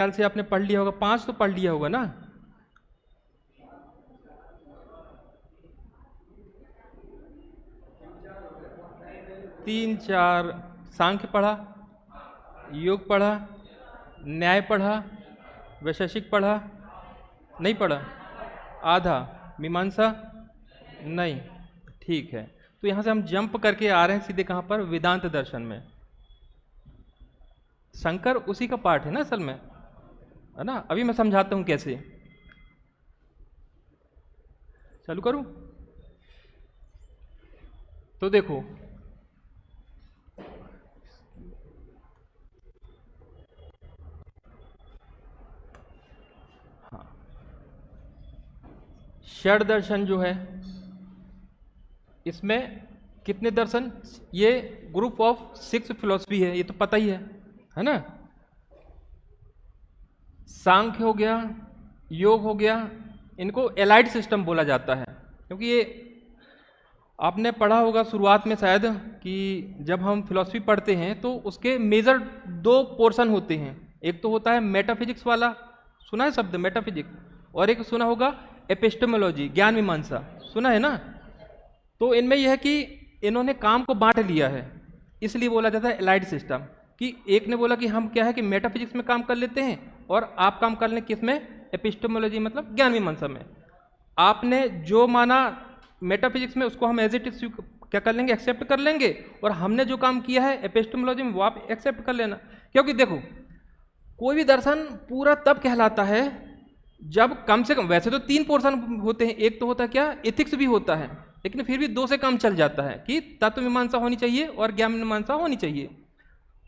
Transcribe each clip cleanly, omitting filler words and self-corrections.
ख्याल से आपने पढ़ लिया होगा, 5 तो पढ़ लिया होगा ना। तीन चार, सांख्य पढ़ा, योग पढ़ा, न्याय पढ़ा, वैशेषिक पढ़ा, नहीं पढ़ा, आधा, मीमांसा नहीं, ठीक है। तो यहां से हम जंप करके आ रहे हैं सीधे कहां पर, वेदांत दर्शन में। शंकर उसी का पार्ट है ना असल में, है ना। अभी मैं समझाता हूं कैसे। चालू करूं? तो देखो, हाँ, षड दर्शन जो है, इसमें कितने दर्शन, ये ग्रुप ऑफ 6 फिलॉसफी है, ये तो पता ही है ना। सांख्य हो गया, योग हो गया, इनको एलाइड सिस्टम बोला जाता है, क्योंकि ये आपने पढ़ा होगा शुरुआत में शायद कि जब हम फिलॉसफी पढ़ते हैं तो उसके मेजर 2 पोर्शन होते हैं। एक तो होता है मेटाफिजिक्स वाला, सुना है शब्द मेटाफिजिक्स, और एक सुना होगा एपिस्टेमोलॉजी, ज्ञान मीमांसा, सुना है ना। तो इनमें यह है कि इन्होंने काम को बांट लिया है, इसलिए बोला जाता है एलाइड सिस्टम। कि एक ने बोला कि हम क्या है कि मेटाफिजिक्स में काम कर लेते हैं और आप काम कर लें किस में, एपिस्टेमोलॉजी मतलब ज्ञान मीमांसा में। आपने जो माना मेटाफिजिक्स में उसको हम एज इट इज क्या कर लेंगे, एक्सेप्ट कर लेंगे, और हमने जो काम किया है एपिस्टेमोलॉजी में वो आप एक्सेप्ट कर लेना। क्योंकि देखो, कोई भी दर्शन पूरा तब कहलाता है जब कम से कम, वैसे तो 3 पोर्शन होते हैं, एक तो होता है क्या, एथिक्स भी होता है, लेकिन फिर भी 2 से कम चल जाता है कि तत्व मीमांसा होनी चाहिए और ज्ञान मीमांसा होनी चाहिए।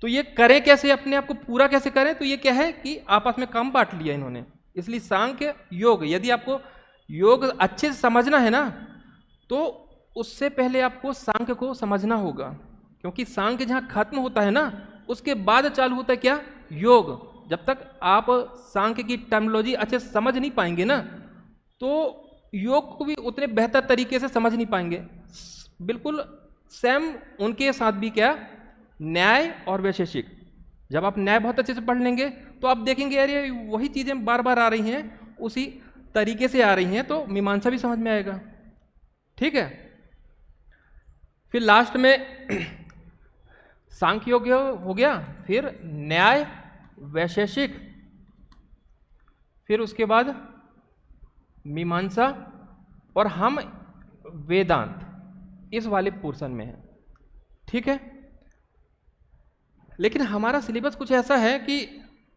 तो ये करें कैसे, अपने आप को पूरा कैसे करें, तो ये क्या है कि आपस में काम बांट लिया इन्होंने। इसलिए सांख्य योग, यदि आपको योग अच्छे से समझना है ना, तो उससे पहले आपको सांख्य को समझना होगा, क्योंकि सांख्य जहां खत्म होता है ना, उसके बाद चालू होता है क्या, योग। जब तक आप सांख्य की टर्मिनोलॉजी अच्छे से समझ नहीं पाएंगे ना, तो योग को भी उतने बेहतर तरीके से समझ नहीं पाएंगे। बिल्कुल सेम उनके साथ भी क्या, न्याय और वैशेषिक। जब आप न्याय बहुत अच्छे से पढ़ लेंगे तो आप देखेंगे अरे वही चीजें बार बार आ रही हैं, उसी तरीके से आ रही हैं, तो मीमांसा भी समझ में आएगा। ठीक है। फिर लास्ट में सांख्य योग हो गया, फिर न्याय, वैशेषिक, फिर उसके बाद मीमांसा, और हम वेदांत इस वाले पोर्शन में है। ठीक है। लेकिन हमारा सिलेबस कुछ ऐसा है कि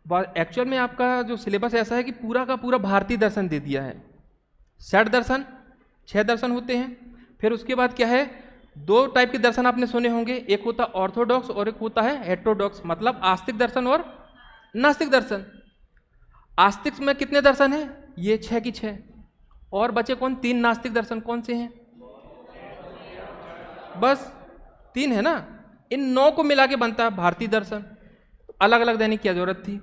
एक्चुअल में आपका जो सिलेबस ऐसा है कि पूरा का पूरा भारतीय दर्शन दे दिया है। 6 दर्शन, 6 दर्शन होते हैं। फिर उसके बाद क्या है, 2 टाइप के दर्शन आपने सुने होंगे, एक होता है ऑर्थोडॉक्स और एक होता है हेटेरोडॉक्स, मतलब आस्तिक दर्शन और नास्तिक दर्शन। आस्तिक में कितने दर्शन हैं, ये 6 की 6, और बचे कौन, 3 नास्तिक दर्शन। कौन से हैं, बस 3 है ना। इन 9 को मिला के बनता है भारतीय दर्शन। अलग अलग देने की क्या जरूरत थी,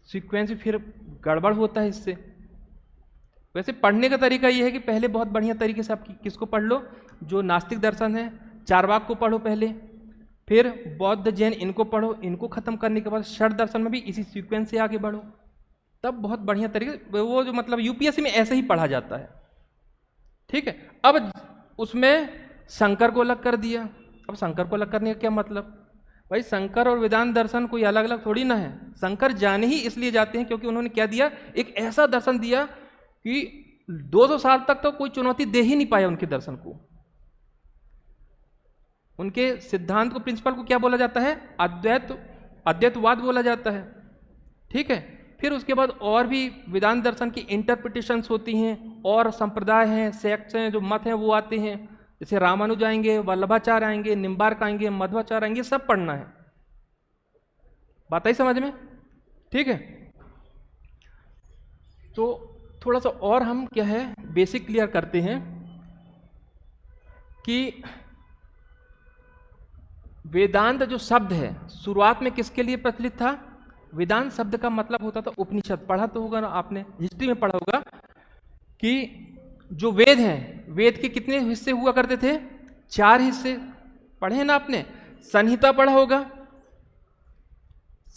सीक्वेंस फिर गड़बड़ होता है इससे। वैसे पढ़ने का तरीका ये है कि पहले बहुत बढ़िया तरीके से आप किसको पढ़ लो, जो नास्तिक दर्शन है, चारवाक को पढ़ो पहले, फिर बौद्ध जैन इनको पढ़ो, इनको खत्म करने के बाद षड दर्शन में भी इसी सीक्वेंस से आगे बढ़ो, तब बहुत बढ़िया तरीके, वो जो मतलब यूपीएससी में ऐसे ही पढ़ा जाता है। ठीक है। अब उसमें शंकर को अलग कर दिया। अब शंकर को अलग करने का क्या मतलब, भाई शंकर और वेदांत दर्शन कोई अलग अलग थोड़ी ना है। शंकर जाने ही इसलिए जाते हैं क्योंकि उन्होंने क्या दिया, एक ऐसा दर्शन दिया कि 200 साल तक तो कोई चुनौती दे ही नहीं पाया उनके दर्शन को। उनके सिद्धांत को, प्रिंसिपल को क्या बोला जाता है, अद्वैतवाद बोला जाता है। ठीक है। फिर उसके बाद और भी वेदांत दर्शन की इंटरप्रिटेशंस होती हैं, और संप्रदाय हैं, सेक्ट्स हैं, जो मत हैं वो आते हैं, जैसे रामानुज आएंगे, वल्लभाचार्य आएंगे, निम्बार्क आएंगे, मध्वाचार्य आएंगे, सब पढ़ना है। बात आई समझ में। ठीक है। तो थोड़ा सा और हम क्या है बेसिक क्लियर करते हैं कि वेदांत जो शब्द है शुरुआत में किसके लिए प्रचलित था। वेदांत शब्द का मतलब होता था उपनिषद। पढ़ा तो होगा ना आपने, हिस्ट्री में पढ़ा होगा कि जो वेद हैं, वेद के कितने हिस्से हुआ करते थे, 4 हिस्से। पढ़े ना आपने, संहिता पढ़ा होगा,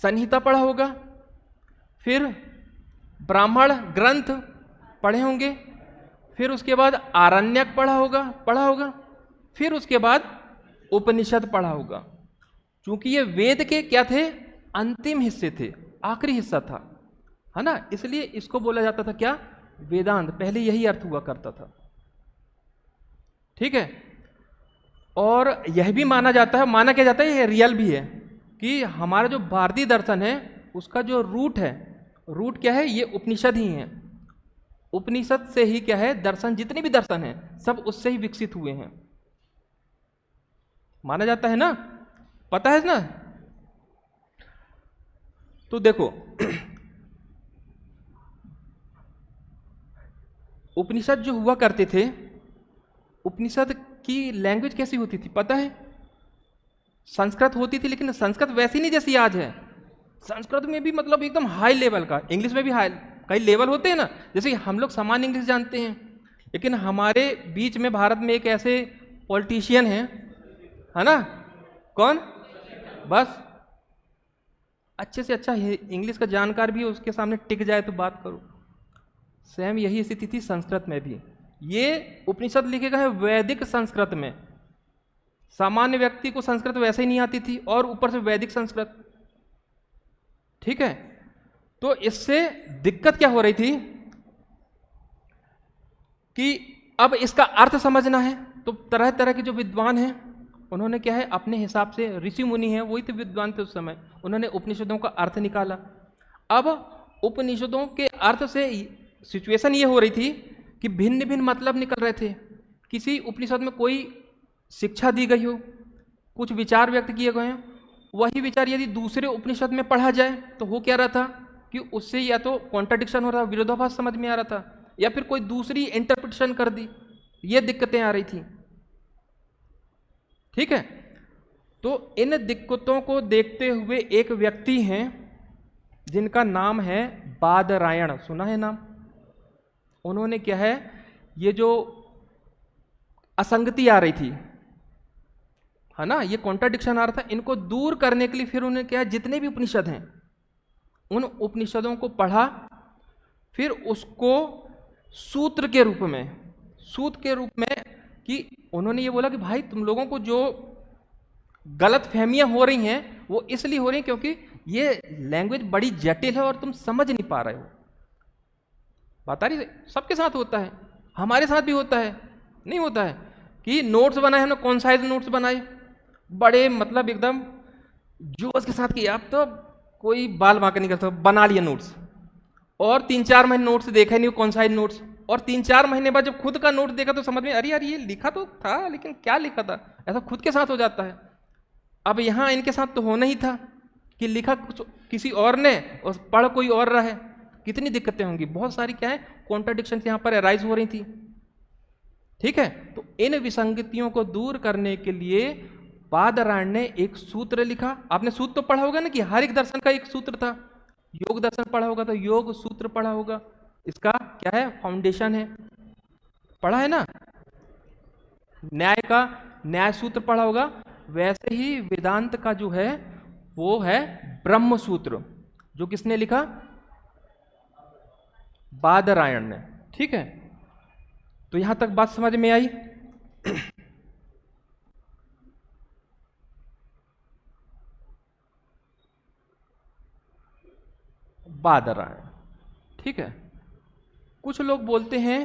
संहिता पढ़ा होगा, फिर ब्राह्मण ग्रंथ पढ़े होंगे, फिर उसके बाद आरण्यक पढ़ा होगा, फिर उसके बाद उपनिषद पढ़ा होगा। क्योंकि ये वेद के क्या थे, अंतिम हिस्से थे, आखिरी हिस्सा था, है ना, इसलिए इसको बोला जाता था क्या, वेदांत। पहले यही अर्थ हुआ करता था। ठीक है। और यह भी माना जाता है, माना क्या जाता है, ये रियल भी है, कि हमारा जो भारतीय दर्शन है उसका जो रूट है, रूट क्या है, ये उपनिषद ही है। उपनिषद से ही क्या है, दर्शन, जितने भी दर्शन हैं सब उससे ही विकसित हुए हैं, माना जाता है ना, पता है ना। तो देखो उपनिषद जो हुआ करते थे, उपनिषद की लैंग्वेज कैसी होती थी पता है, संस्कृत होती थी, लेकिन संस्कृत वैसी नहीं जैसी आज है। संस्कृत में भी मतलब एकदम हाई लेवल का, इंग्लिश में भी हाई, कई लेवल होते हैं ना, जैसे हम लोग सामान्य इंग्लिश जानते हैं, लेकिन हमारे बीच में भारत में एक ऐसे पॉलिटिशियन हैं, है ना, कौन, बस अच्छे से अच्छा इंग्लिश का जानकार भी उसके सामने टिक जाए तो बात करो। सेम यही स्थिति थी संस्कृत में भी। ये उपनिषद लिखे गए हैं वैदिक संस्कृत में, सामान्य व्यक्ति को संस्कृत वैसे ही नहीं आती थी, और ऊपर से वैदिक संस्कृत। ठीक है। तो इससे दिक्कत क्या हो रही थी कि अब इसका अर्थ समझना है, तो तरह तरह के जो विद्वान हैं उन्होंने क्या है, अपने हिसाब से, ऋषि मुनि हैं, वही तो विद्वान थे उस समय, उन्होंने उपनिषदों का अर्थ निकाला। अब उपनिषदों के अर्थ से सिचुएशन ये हो रही थी कि भिन्न भिन्न मतलब निकल रहे थे। किसी उपनिषद में कोई शिक्षा दी गई हो, कुछ विचार व्यक्त किए गए हैं, वही विचार यदि दूसरे उपनिषद में पढ़ा जाए तो हो क्या रहा था कि उससे या तो कॉन्ट्राडिक्शन हो रहा था, विरोधाभास समझ में आ रहा था, या फिर कोई दूसरी इंटरप्रिटेशन कर दी, ये दिक्कतें आ रही थी। ठीक है। तो इन दिक्कतों को देखते हुए एक व्यक्ति हैं जिनका नाम है बादरायण, सुना है नाम। उन्होंने क्या है, ये जो असंगति आ रही थी, है ना, ये कॉन्ट्राडिक्शन आ रहा था, इनको दूर करने के लिए फिर उन्होंने क्या, जितने भी उपनिषद हैं उन उपनिषदों को पढ़ा, फिर उसको सूत्र के रूप में कि उन्होंने ये बोला कि भाई तुम लोगों को जो गलत फहमियां हो रही हैं वो इसलिए हो रही हैं क्योंकि ये लैंग्वेज बड़ी जटिल है और तुम समझ नहीं पा रहे हो। बता रही, सबके साथ होता है, हमारे साथ भी होता है, नहीं होता है कि नोट्स बनाए, हमने कौन साइज नोट्स बनाए, बड़े मतलब एकदम जोश के साथ किया, आप तो कोई बाल बांका नहीं कर सकता, बना लिया नोट्स, और 3-4 महीने नोट्स देखा नहीं कौन साइज नोट्स, और 3-4 महीने बाद जब खुद का नोट देखा तो समझ में, अरे यार ये लिखा तो था लेकिन क्या लिखा था, ऐसा खुद के साथ हो जाता है। अब यहाँ इनके साथ तो होना ही था कि लिखा कुछ किसी और ने और पढ़ कोई और रहा है, कितनी दिक्कतें होंगी, बहुत सारी क्या है कॉन्ट्राडिक्शन यहाँ पर अराइज हो रही थी। ठीक है। तो इन विसंगतियों को दूर करने के लिए बादरायण ने एक सूत्र लिखा। आपने सूत्र तो पढ़ा होगा ना कि हर एक दर्शन का एक सूत्र था, योग दर्शन पढ़ा होगा तो योग सूत्र पढ़ा होगा, इसका क्या है फाउंडेशन है, पढ़ा है ना। न्याय का न्याय सूत्र पढ़ा होगा, वैसे ही वेदांत का जो है वो है ब्रह्म सूत्र, जो किसने लिखा, बादरायण ने। ठीक है। तो यहां तक बात समझ में आई। बादरायण। ठीक है। कुछ लोग बोलते हैं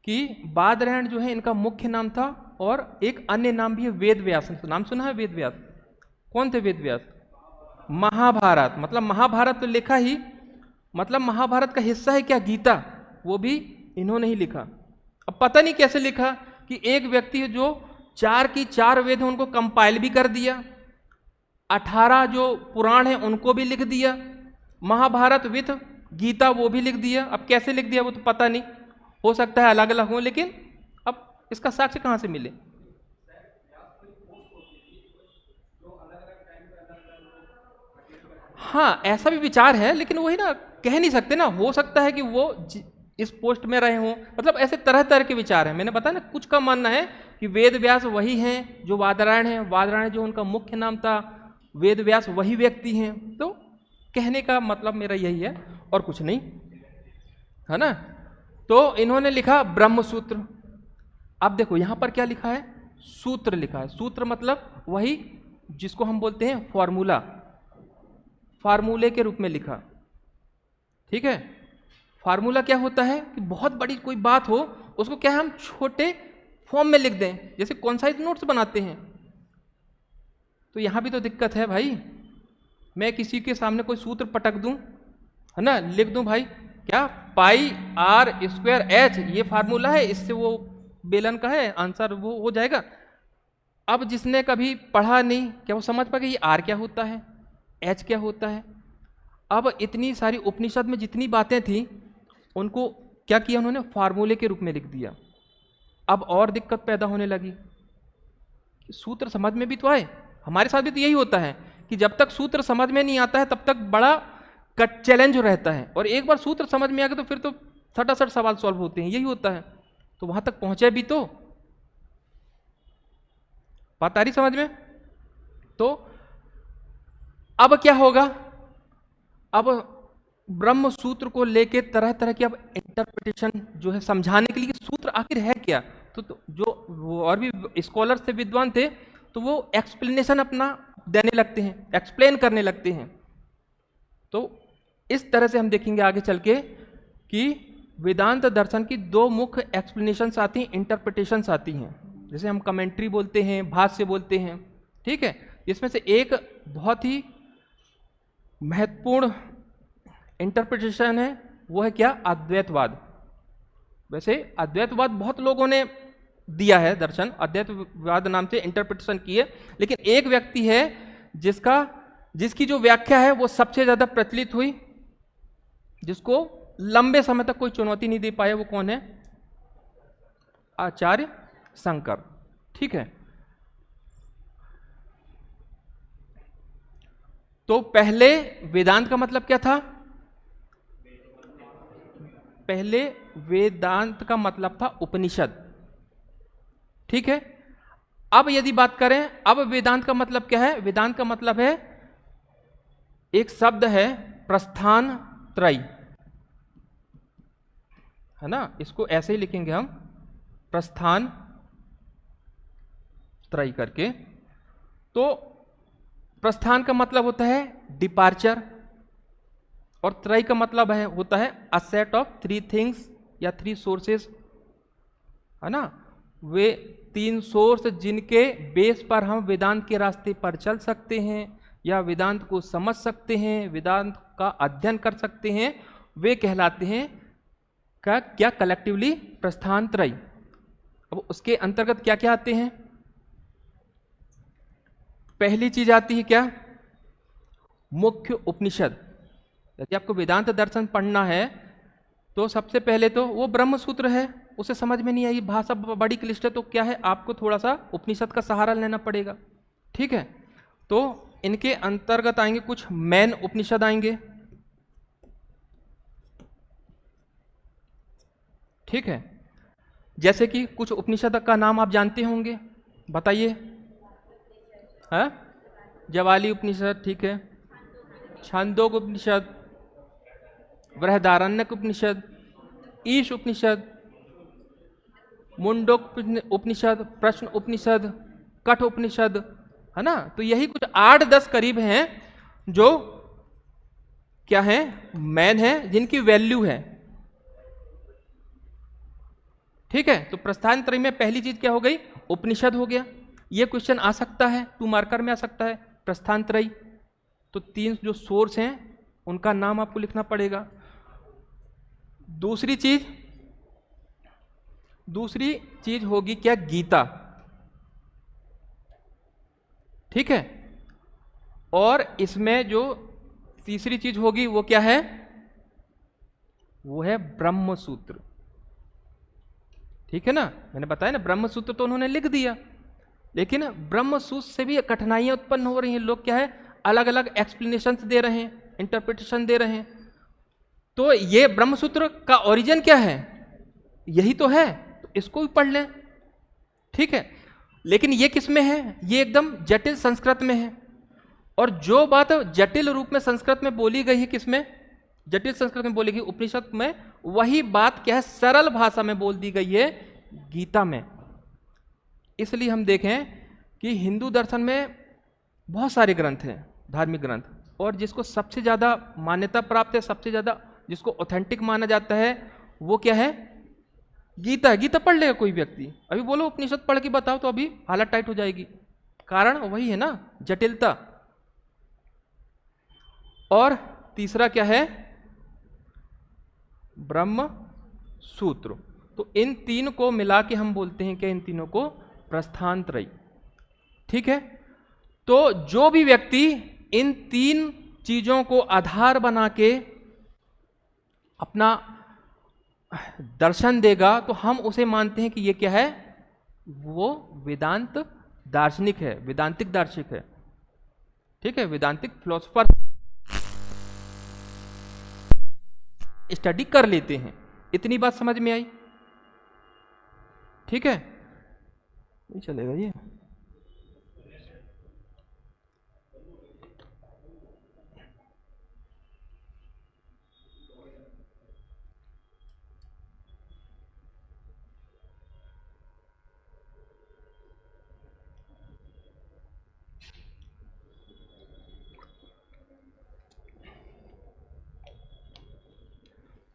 कि बादरायण जो है इनका मुख्य नाम था, और एक अन्य नाम भी है वेद व्यास। नाम सुना है वेद व्यास? कौन थे वेद व्यास? महाभारत, मतलब महाभारत तो लिखा ही, मतलब महाभारत का हिस्सा है क्या गीता, वो भी इन्होंने ही लिखा। अब पता नहीं कैसे लिखा कि एक व्यक्ति है जो 4 की 4 वेद है उनको कंपाइल भी कर दिया, 18 जो पुराण है उनको भी लिख दिया, महाभारत विथ गीता वो भी लिख दिया। अब कैसे लिख दिया वो तो पता नहीं, हो सकता है अलग अलग हो, लेकिन अब इसका साक्ष्य कहां से मिले? हाँ, ऐसा भी विचार है, लेकिन वही ना, कह नहीं सकते ना, हो सकता है कि वो इस पोस्ट में रहे हों, मतलब ऐसे तरह तरह के विचार हैं। मैंने बताया ना, कुछ का मानना है कि वेद व्यास वही हैं जो बादरायण हैं, बादरायण जो उनका मुख्य नाम था, वेद व्यास वही व्यक्ति हैं। तो कहने का मतलब मेरा यही है और कुछ नहीं, है ना। तो इन्होंने लिखा ब्रह्म सूत्र। अब देखो यहां पर क्या लिखा है, सूत्र लिखा है। सूत्र मतलब वही जिसको हम बोलते हैं फॉर्मूला, फार्मूले के रूप में लिखा, ठीक है। फार्मूला क्या होता है कि बहुत बड़ी कोई बात हो उसको क्या है हम छोटे फॉर्म में लिख दें, जैसे कॉन्साइज नोट्स बनाते हैं। तो यहां भी तो दिक्कत है भाई, मैं किसी के सामने कोई सूत्र पटक दूं, है ना, लिख दूं भाई क्या पाई आर स्क्वायर एच, ये फार्मूला है, इससे वो बेलन का है, आंसर वो हो जाएगा। अब जिसने कभी पढ़ा नहीं, क्या वो समझ पाएगा ये आर क्या होता है, एच क्या होता है। अब इतनी सारी उपनिषद में जितनी बातें थी उनको क्या किया उन्होंने, फार्मूले के रूप में लिख दिया। अब और दिक्कत पैदा होने लगी, सूत्र समझ में भी तो आए। हमारे साथ भी तो यही होता है कि जब तक सूत्र समझ में नहीं आता है तब तक बड़ा कट चैलेंज रहता है, और एक बार सूत्र समझ में आ गया तो फिर तो फटाफट सवाल सॉल्व होते हैं, यही होता है। तो वहां तक पहुंचे भी तो बात आ रही समझ में। तो अब क्या होगा, अब ब्रह्म सूत्र को लेके तरह तरह की अब इंटरप्रिटेशन जो है समझाने के लिए सूत्र आखिर है क्या। तो जो वो और भी स्कॉलर थे, विद्वान थे, तो वो एक्सप्लेनेशन अपना देने लगते हैं, एक्सप्लेन करने लगते हैं। तो इस तरह से हम देखेंगे आगे चल के कि वेदांत दर्शन की दो मुख्य एक्सप्लेनेशंस आती हैं, इंटरप्रिटेशंस आती हैं, जैसे हम कमेंट्री बोलते हैं, भाष्य बोलते हैं, ठीक है। इसमें से एक बहुत ही महत्वपूर्ण इंटरप्रिटेशन है, वो है क्या, अद्वैतवाद। वैसे अद्वैतवाद बहुत लोगों ने दिया है दर्शन, अद्वैतवाद नाम से इंटरप्रिटेशन की है, लेकिन एक व्यक्ति है जिसकी जो व्याख्या है वो सबसे ज्यादा प्रचलित हुई, जिसको लंबे समय तक कोई चुनौती नहीं दे पाया, वो कौन है, आचार्य शंकर, ठीक है। तो पहले वेदांत का मतलब क्या था, पहले वेदांत का मतलब था उपनिषद, ठीक है। अब यदि बात करें, अब वेदांत का मतलब क्या है, वेदांत का मतलब है एक शब्द है प्रस्थान त्रयी, है ना, इसको ऐसे ही लिखेंगे हम प्रस्थान त्रयी करके। तो प्रस्थान का मतलब होता है डिपार्चर, और त्रयी का मतलब है होता है a set of three things या थ्री सोर्सेस, है ना, वे तीन सोर्स जिनके बेस पर हम वेदांत के रास्ते पर चल सकते हैं या वेदांत को समझ सकते हैं, वेदांत का अध्ययन कर सकते हैं, वे कहलाते हैं क्या कलेक्टिवली प्रस्थान त्रयी। अब उसके अंतर्गत क्या क्या आते हैं, पहली चीज आती है क्या, मुख्य उपनिषद। यदि आपको वेदांत दर्शन पढ़ना है तो सबसे पहले तो वो ब्रह्म सूत्र है, उसे समझ में नहीं आई, भाषा बड़ी क्लिष्ट है, तो क्या है आपको थोड़ा सा उपनिषद का सहारा लेना पड़ेगा, ठीक है। तो इनके अंतर्गत आएंगे कुछ मेन उपनिषद आएंगे, ठीक है। जैसे कि कुछ उपनिषद का नाम आप जानते होंगे, बताइए। हाँ, जवाली उपनिषद, ठीक है, छांदोग उपनिषद, बृहदारण्यक उपनिषद, ईश उपनिषद, मुंडोक उपनिषद, प्रश्न उपनिषद, कठ उपनिषद, है ना। तो यही कुछ 8-10 करीब हैं जो क्या है, मैन है, जिनकी वैल्यू है, ठीक है। तो प्रस्थान त्रयी में पहली चीज क्या हो गई, उपनिषद हो गया। ये क्वेश्चन आ सकता है, 2 मार्कर में आ सकता है, प्रस्थान त्रयी। तो 3 जो सोर्स हैं उनका नाम आपको लिखना पड़ेगा। दूसरी चीज होगी क्या, गीता, ठीक है। और इसमें जो तीसरी चीज होगी वो क्या है, वो है ब्रह्म सूत्र, ठीक है ना। मैंने बताया ना, ब्रह्म सूत्र तो उन्होंने लिख दिया, लेकिन ब्रह्म सूत्र से भी कठिनाइयां उत्पन्न हो रही हैं। लोग क्या है अलग अलग एक्सप्लेनेशंस दे रहे हैं, इंटरप्रिटेशन दे रहे हैं। तो ये ब्रह्म सूत्र का ओरिजिन क्या है, यही तो है, तो इसको भी पढ़ लें, ठीक है। लेकिन ये किस में है, ये एकदम जटिल संस्कृत में है। और जो बात जटिल रूप में संस्कृत में बोली गई है, किसमें? जटिल संस्कृत में बोली गई उपनिषद में, वही बात क्या है सरल भाषा में बोल दी गई है गीता में। इसलिए हम देखें कि हिंदू दर्शन में बहुत सारे ग्रंथ हैं, धार्मिक ग्रंथ, और जिसको सबसे ज़्यादा मान्यता प्राप्त है, सबसे ज़्यादा जिसको ऑथेंटिक माना जाता है, वो क्या है? गीता है। गीता पढ़ लेगा कोई व्यक्ति। अभी बोलो उपनिषद पढ़ के बताओ तो अभी हालत टाइट हो जाएगी। कारण वही है ना, जटिलता। और तीसरा क्या है? ब्रह्म सूत्र। तो इन तीन को मिला के हम बोलते हैं कि इन तीनों को प्रस्थानत्रयी। ठीक है। तो जो भी व्यक्ति इन तीन चीजों को आधार बना के अपना दर्शन देगा तो हम उसे मानते हैं कि ये क्या है? वो वेदांत दार्शनिक है, वेदांतिक दार्शनिक है। ठीक है, वेदांतिक फिलोसोफर स्टडी कर लेते हैं। इतनी बात समझ में आई? ठीक है, नहीं चलेगा ये।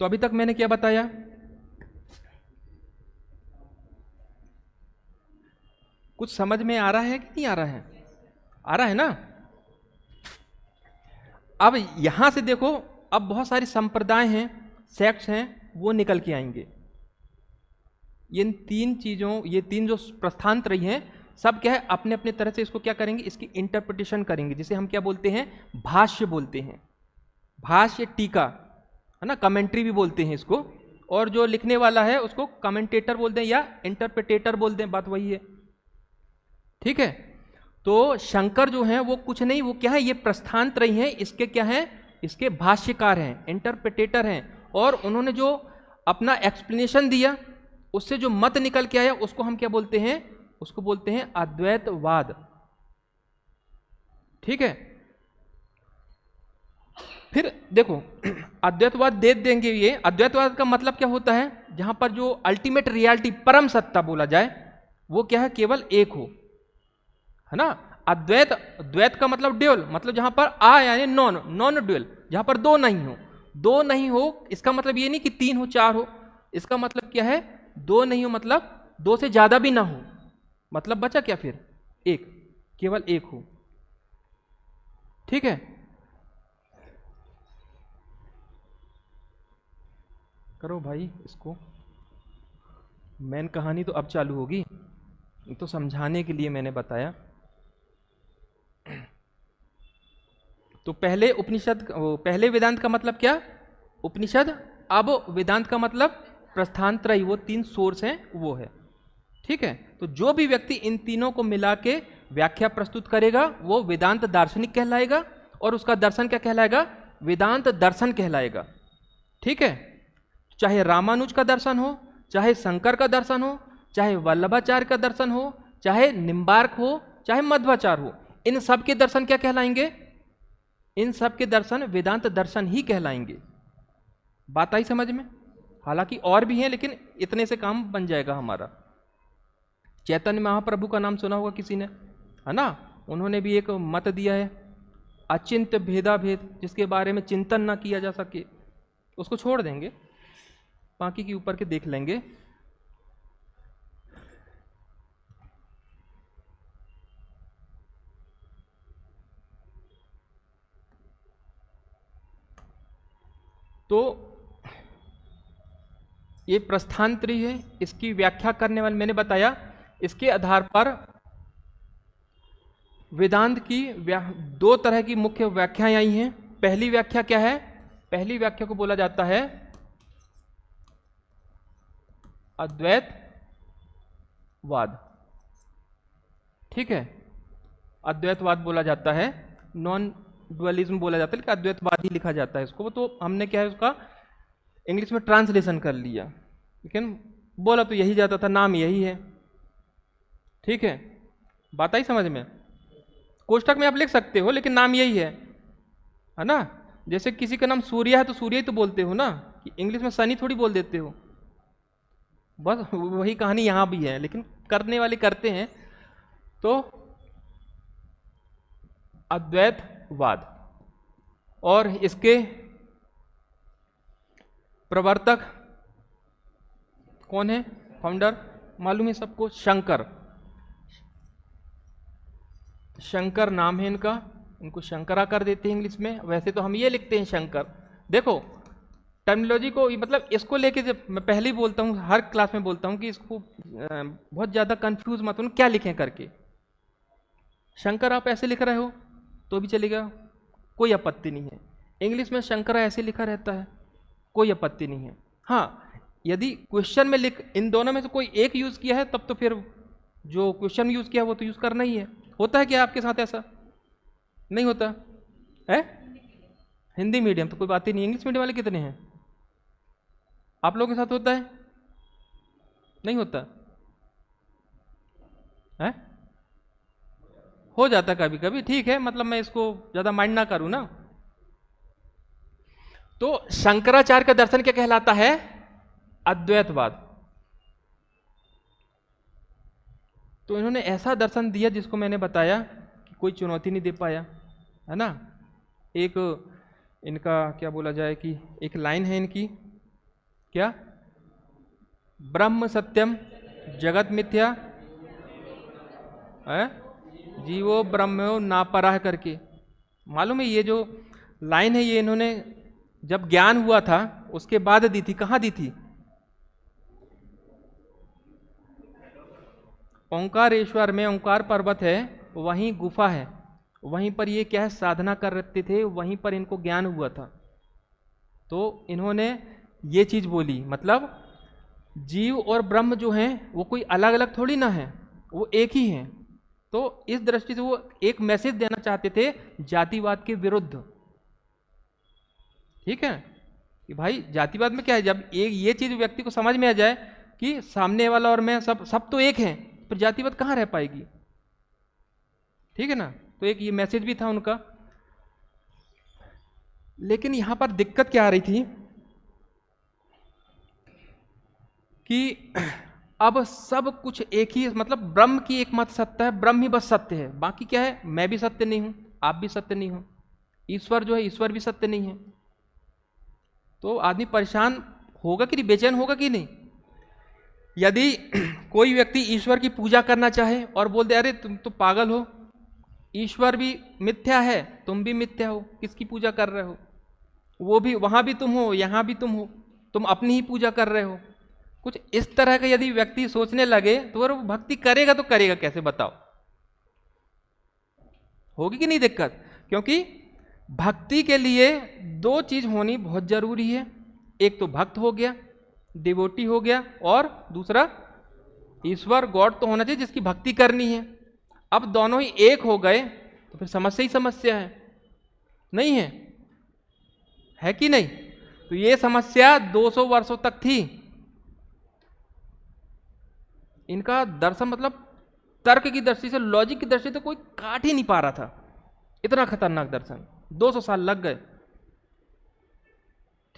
तो अभी तक मैंने क्या बताया? कुछ समझ में आ रहा है कि नहीं आ रहा है? आ रहा है ना? अब यहां से देखो, अब बहुत सारी संप्रदाय हैं, सेक्ट्स हैं, वो निकल के आएंगे। इन तीन चीजों, ये तीन जो प्रस्थानत्रयी हैं, सब क्या है अपने अपने तरह से इसको क्या करेंगे? इसकी इंटरप्रिटेशन करेंगे, जिसे हम क्या बोलते हैं? भाष्य बोलते हैं। भाष्य, टीका, है ना, कमेंट्री भी बोलते हैं इसको। और जो लिखने वाला है उसको कमेंटेटर बोलते हैं या इंटरप्रिटेटर बोलते हैं, बात वही है। ठीक है। तो शंकर जो हैं वो कुछ नहीं, वो क्या है? ये प्रस्थानत्रयी हैं, इसके क्या हैं? इसके भाष्यकार हैं, इंटरप्रिटेटर हैं। और उन्होंने जो अपना एक्सप्लेनेशन दिया, उससे जो मत निकल के आया, उसको हम क्या बोलते हैं? उसको बोलते हैं अद्वैतवाद। ठीक है। फिर देखो, अद्वैतवाद दे देंगे। ये अद्वैतवाद का मतलब क्या होता है? जहां पर जो अल्टीमेट रियलिटी, परम सत्ता बोला जाए, वो क्या है? केवल एक हो, है ना। अद्वैत, द्वैत का मतलब ड्यूअल, मतलब जहां पर आ यानी नॉन, नॉन ड्यूअल, जहां पर दो नहीं हो। दो नहीं हो इसका मतलब ये नहीं कि तीन हो, चार हो। इसका मतलब क्या है? दो नहीं हो मतलब दो से ज्यादा भी ना हो। मतलब बचा क्या फिर? एक, केवल एक हो। ठीक है। करो भाई इसको, मेन कहानी तो अब चालू होगी, तो समझाने के लिए मैंने बताया। तो पहले उपनिषद, पहले वेदांत का मतलब क्या? उपनिषद। अब वेदांत का मतलब प्रस्थानत्रयी, वो तीन सोर्स हैं, वो है। ठीक है। तो जो भी व्यक्ति इन तीनों को मिला के व्याख्या प्रस्तुत करेगा वो वेदांत दार्शनिक कहलाएगा, और उसका दर्शन क्या कहलाएगा? वेदांत दर्शन कहलाएगा। ठीक है। चाहे रामानुज का दर्शन हो, चाहे शंकर का दर्शन हो, चाहे वल्लभाचार्य का दर्शन हो, चाहे निम्बार्क हो, चाहे मध्वाचार्य हो, इन सब के दर्शन क्या कहलाएंगे? इन सब के दर्शन वेदांत दर्शन ही कहलाएंगे। बात आई समझ में? हालांकि और भी हैं, लेकिन इतने से काम बन जाएगा हमारा। चैतन्य महाप्रभु का नाम सुना होगा किसी ने, है ना। उन्होंने भी एक मत दिया है, अचिंत्य भेदाभेद, जिसके बारे में चिंतन ना किया जा सके उसको छोड़ देंगे, बाकी के ऊपर के देख लेंगे। तो ये प्रस्थानत्रयी है, इसकी व्याख्या करने वाले मैंने बताया, इसके आधार पर वेदांत की दो तरह की मुख्य व्याख्याएं आई हैं। पहली व्याख्या क्या है? पहली व्याख्या को बोला जाता है अद्वैतवाद। ठीक है, अद्वैतवाद बोला जाता है, नॉन डुअलिज्म बोला जाता है, लेकिन अद्वैतवाद ही लिखा जाता है इसको। तो हमने क्या है उसका इंग्लिश में ट्रांसलेशन कर लिया, लेकिन बोला तो यही जाता था, नाम यही है। ठीक है, बात आई समझ में? कोष्ठक में आप लिख सकते हो, लेकिन नाम यही है ना। जैसे किसी का नाम सूर्य है तो सूर्य ही तो बोलते हो ना, कि इंग्लिश में सनी थोड़ी बोल देते हो। बस वही कहानी यहां भी है, लेकिन करने वाले करते हैं। तो अद्वैतवाद और इसके प्रवर्तक कौन है, फाउंडर मालूम है सबको, शंकर। शंकर नाम है इनका, इनको शंकरा कर देते हैं इंग्लिश में, वैसे तो हम ये लिखते हैं शंकर। देखो टर्मिनोलॉजी को, मतलब इसको लेके जब मैं पहले ही बोलता हूँ, हर क्लास में बोलता हूँ कि इसको बहुत ज़्यादा कंफ्यूज मत हो क्या लिखें करके। शंकर आप ऐसे लिख रहे हो तो भी चलेगा, कोई आपत्ति नहीं है। इंग्लिश में शंकरा ऐसे लिखा रहता है, कोई आपत्ति नहीं है। हाँ, यदि क्वेश्चन में लिख इन दोनों में से कोई एक यूज़ किया है तब तो फिर जो क्वेश्चन यूज़ किया वो तो यूज़ करना ही है। होता है क्या आपके साथ ऐसा? नहीं होता है? हिंदी मीडियम तो कोई बात ही नहीं, इंग्लिश मीडियम वाले कितने हैं? आप लोगों के साथ होता है? नहीं होता है? हो जाता कभी कभी, ठीक है, मतलब मैं इसको ज़्यादा माइंड ना करूं ना। तो शंकराचार्य का दर्शन क्या कहलाता है? अद्वैतवाद। तो इन्होंने ऐसा दर्शन दिया जिसको मैंने बताया कि कोई चुनौती नहीं दे पाया, है ना। एक इनका क्या बोला जाए कि एक लाइन है इनकी, क्या, ब्रह्म सत्यम जगत मिथ्या है, जीवो ब्रह्मो नापराह करके। मालूम है ये जो लाइन है ये इन्होंने जब ज्ञान हुआ था उसके बाद दी थी। कहाँ दी थी? ओंकारेश्वर में ओंकार पर्वत है, वहीं गुफा है, वहीं पर ये क्या है साधना कर रहे थे, वहीं पर इनको ज्ञान हुआ था। तो इन्होंने ये चीज बोली, मतलब जीव और ब्रह्म जो हैं वो कोई अलग अलग थोड़ी ना है, वो एक ही हैं। तो इस दृष्टि से वो एक मैसेज देना चाहते थे जातिवाद के विरुद्ध। ठीक है कि भाई जातिवाद में क्या है, जब ये चीज व्यक्ति को समझ में आ जाए कि सामने वाला और मैं सब तो एक हैं, तो जातिवाद कहाँ रह पाएगी। ठीक है ना। तो एक ये मैसेज भी था उनका। लेकिन यहां पर दिक्कत क्या आ रही थी कि अब सब कुछ एक ही, मतलब ब्रह्म की एकमात्र सत्ता है, ब्रह्म ही बस सत्य है, बाकी क्या है, मैं भी सत्य नहीं हूं, आप भी सत्य नहीं हो, ईश्वर जो है ईश्वर भी सत्य नहीं है। तो आदमी परेशान होगा कि नहीं, बेचैन होगा कि नहीं। यदि कोई व्यक्ति ईश्वर की पूजा करना चाहे और बोल दे अरे तुम तो पागल हो, ईश्वर भी मिथ्या है, तुम भी मिथ्या हो, किसकी पूजा कर रहे हो, वो भी वहां भी तुम हो, यहां भी तुम हो, तुम अपनी ही पूजा कर रहे हो, कुछ इस तरह का यदि व्यक्ति सोचने लगे तो वो भक्ति करेगा तो करेगा कैसे, बताओ। होगी कि नहीं दिक्कत। क्योंकि भक्ति के लिए दो चीज होनी बहुत जरूरी है, एक तो भक्त हो गया, डिवोटी हो गया, और दूसरा ईश्वर गॉड तो होना चाहिए जिसकी भक्ति करनी है। अब दोनों ही एक हो गए तो फिर समस्या ही समस्या है, नहीं है कि नहीं। तो ये समस्या 200 वर्षों तक थी। इनका दर्शन मतलब तर्क की दृष्टि से, लॉजिक की दृष्टि से कोई काट ही नहीं पा रहा था, इतना खतरनाक दर्शन। 200 साल लग गए।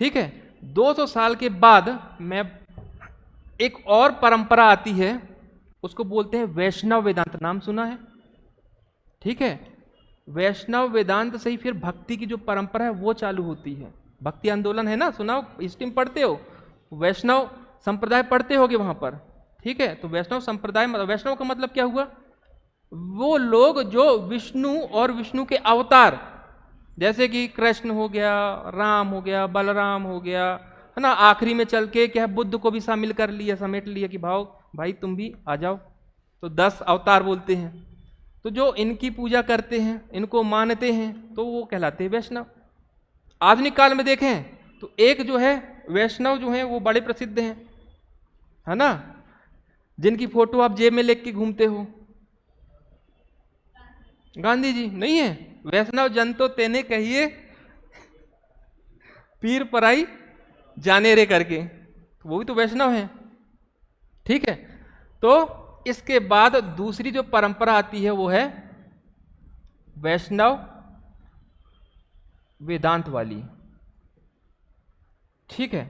ठीक है, 200 साल के बाद मैं एक और परंपरा आती है, उसको बोलते हैं वैष्णव वेदांत। नाम सुना है? ठीक है, वैष्णव वेदांत से ही फिर भक्ति की जो परंपरा है वो चालू होती है। भक्ति आंदोलन है ना, सुना हो, हिस्ट्री में पढ़ते हो, वैष्णव संप्रदाय पढ़ते होगे वहां पर। ठीक है, तो वैष्णव संप्रदाय, वैष्णव का मतलब क्या हुआ, वो लोग जो विष्णु और विष्णु के अवतार, जैसे कि कृष्ण हो गया, राम हो गया, बलराम हो गया, है ना, आखिरी में चल के क्या बुद्ध को भी शामिल कर लिया, समेट लिया कि भाई तुम भी आ जाओ, तो 10 अवतार बोलते हैं। तो जो इनकी पूजा करते हैं, इनको मानते हैं, तो वो कहलाते हैं वैष्णव। आधुनिक काल में देखें तो एक जो है वैष्णव जो है वो बड़े प्रसिद्ध हैं, है ना, जिनकी फोटो आप जेब में लेके घूमते हो, गांधी जी नहीं है। वैष्णव जन तो तेने कहिए पीर पराई जाने रे करके, वो भी तो वैष्णव हैं। ठीक है, तो इसके बाद दूसरी जो परंपरा आती है वो है वैष्णव वेदांत वाली। ठीक है,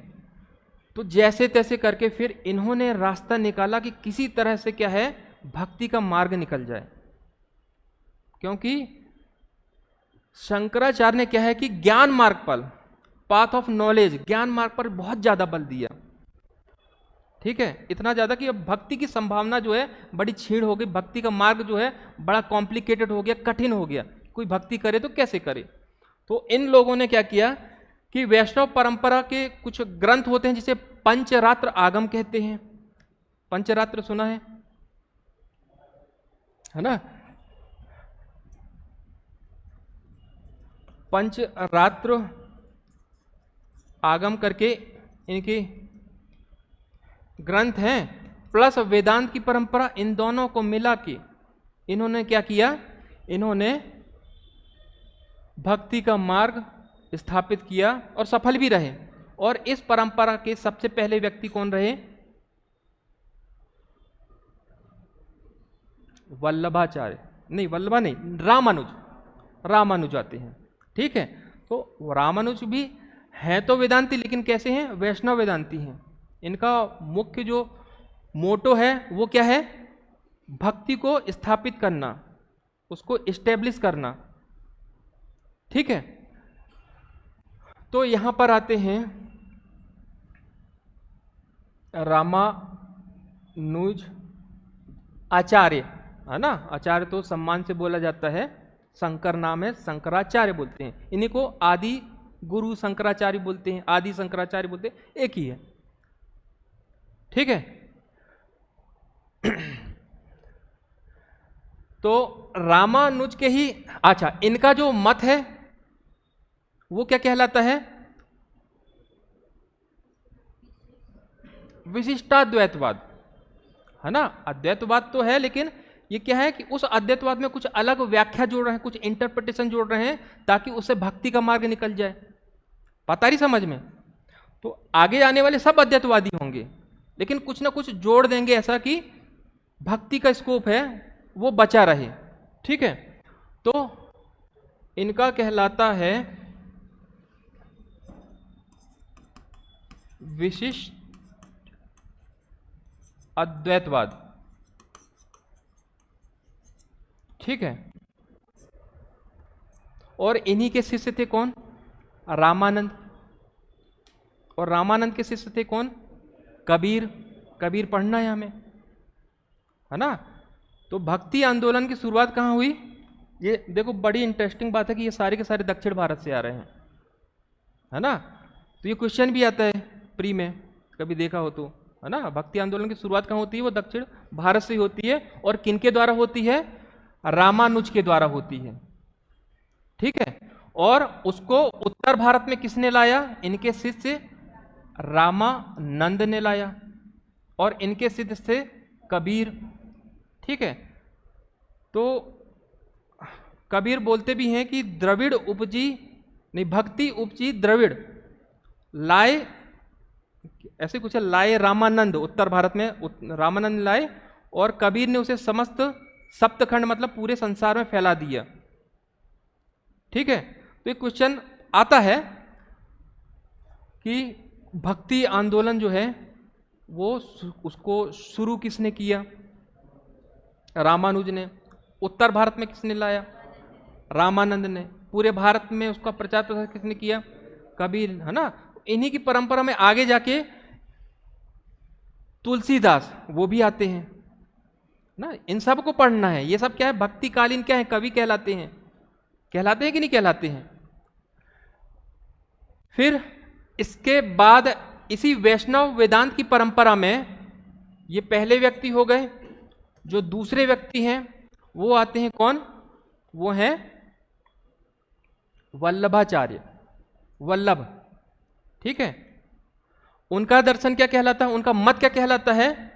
तो जैसे तैसे करके फिर इन्होंने रास्ता निकाला कि किसी तरह से क्या है, भक्ति का मार्ग निकल जाए। क्योंकि शंकराचार्य ने क्या है कि ज्ञान मार्ग पर, पाथ ऑफ नॉलेज, ज्ञान मार्ग पर बहुत ज्यादा बल दिया। ठीक है, इतना ज्यादा कि अब भक्ति की संभावना जो है बड़ी छीण हो गई, भक्ति का मार्ग जो है बड़ा कॉम्प्लिकेटेड हो गया, कठिन हो गया। कोई भक्ति करे तो कैसे करे। तो इन लोगों ने क्या किया कि वैष्णव परंपरा के कुछ ग्रंथ होते हैं जिसे पंचरात्र आगम कहते हैं। पंचरात्र सुना है ना? पंचरात्र आगम करके इनके ग्रंथ हैं, प्लस वेदांत की परंपरा, इन दोनों को मिला के इन्होंने क्या किया, इन्होंने भक्ति का मार्ग स्थापित किया और सफल भी रहे। और इस परंपरा के सबसे पहले व्यक्ति कौन रहे? वल्लभाचार्य, नहीं वल्लभा नहीं, रामानुज आते हैं। ठीक है, तो रामानुज भी हैं तो वेदांती, लेकिन कैसे हैं? वैष्णव वेदांती हैं। इनका मुख्य जो मोटो है वो क्या है? भक्ति को स्थापित करना, उसको इस्टेब्लिश करना। ठीक है, तो यहां पर आते हैं रामानुज आचार्य, है ना? आचार्य तो सम्मान से बोला जाता है, शंकर नाम है, शंकराचार्य बोलते हैं। इन्हीं को आदि गुरु शंकराचार्य बोलते हैं, आदि शंकराचार्य बोलते हैं, एक ही है। ठीक है, तो रामानुज के ही, अच्छा, इनका जो मत है वो क्या कहलाता है? विशिष्टाद्वैतवाद, है ना? अद्वैतवाद तो है, लेकिन ये क्या है कि उस अद्वैतवाद में कुछ अलग व्याख्या जोड़ रहे हैं, कुछ इंटरप्रिटेशन जोड़ रहे हैं, ताकि उससे भक्ति का मार्ग निकल जाए। पता नहीं समझ में? तो आगे आने वाले सब अद्वैतवादी होंगे, लेकिन कुछ ना कुछ जोड़ देंगे ऐसा कि भक्ति का स्कोप है वो बचा रहे। ठीक है, तो इनका कहलाता है विशिष्ट अद्वैतवाद। ठीक है, और इन्हीं के शिष्य थे कौन? रामानंद। और रामानंद के शिष्य थे कौन? कबीर। कबीर पढ़ना है हमें, है ना? तो भक्ति आंदोलन की शुरुआत कहाँ हुई? ये देखो, बड़ी इंटरेस्टिंग बात है कि ये सारे के सारे दक्षिण भारत से आ रहे हैं, है ना? तो ये क्वेश्चन भी आता है प्री में, कभी देखा हो तो, है ना? भक्ति आंदोलन की शुरुआत कहाँ होती है? वो दक्षिण भारत से ही होती है। और किनके द्वारा होती है? रामानुज के द्वारा होती है। ठीक है, और उसको उत्तर भारत में किसने लाया? इनके शिष्य रामानंद ने लाया, और इनके शिष्य थे कबीर। ठीक है, तो कबीर बोलते भी हैं कि द्रविड़ उपजी, नहीं, भक्ति उपजी द्रविड़, लाए, ऐसे कुछ है, लाए रामानंद, उत्तर भारत में रामानंद लाए, और कबीर ने उसे समस्त सप्तखंड, मतलब पूरे संसार में फैला दिया। ठीक है, तो एक क्वेश्चन आता है कि भक्ति आंदोलन जो है वो उसको शुरू किसने किया? रामानुज ने। उत्तर भारत में किसने लाया? रामानंद ने। पूरे भारत में उसका प्रचार प्रसार किसने किया? कबीर, है ना? इन्हीं की परंपरा में आगे जाके तुलसीदास वो भी आते हैं ना। इन सब को पढ़ना है। ये सब क्या है? भक्तिकालीन क्या है? कवि कहलाते हैं। कहलाते हैं कि नहीं कहलाते हैं? फिर इसके बाद इसी वैष्णव वेदांत की परंपरा में ये पहले व्यक्ति हो गए। जो दूसरे व्यक्ति हैं वो आते हैं कौन? वो हैं वल्लभाचार्य, वल्लभ। ठीक है, उनका दर्शन क्या कहलाता है? उनका मत क्या कहलाता है?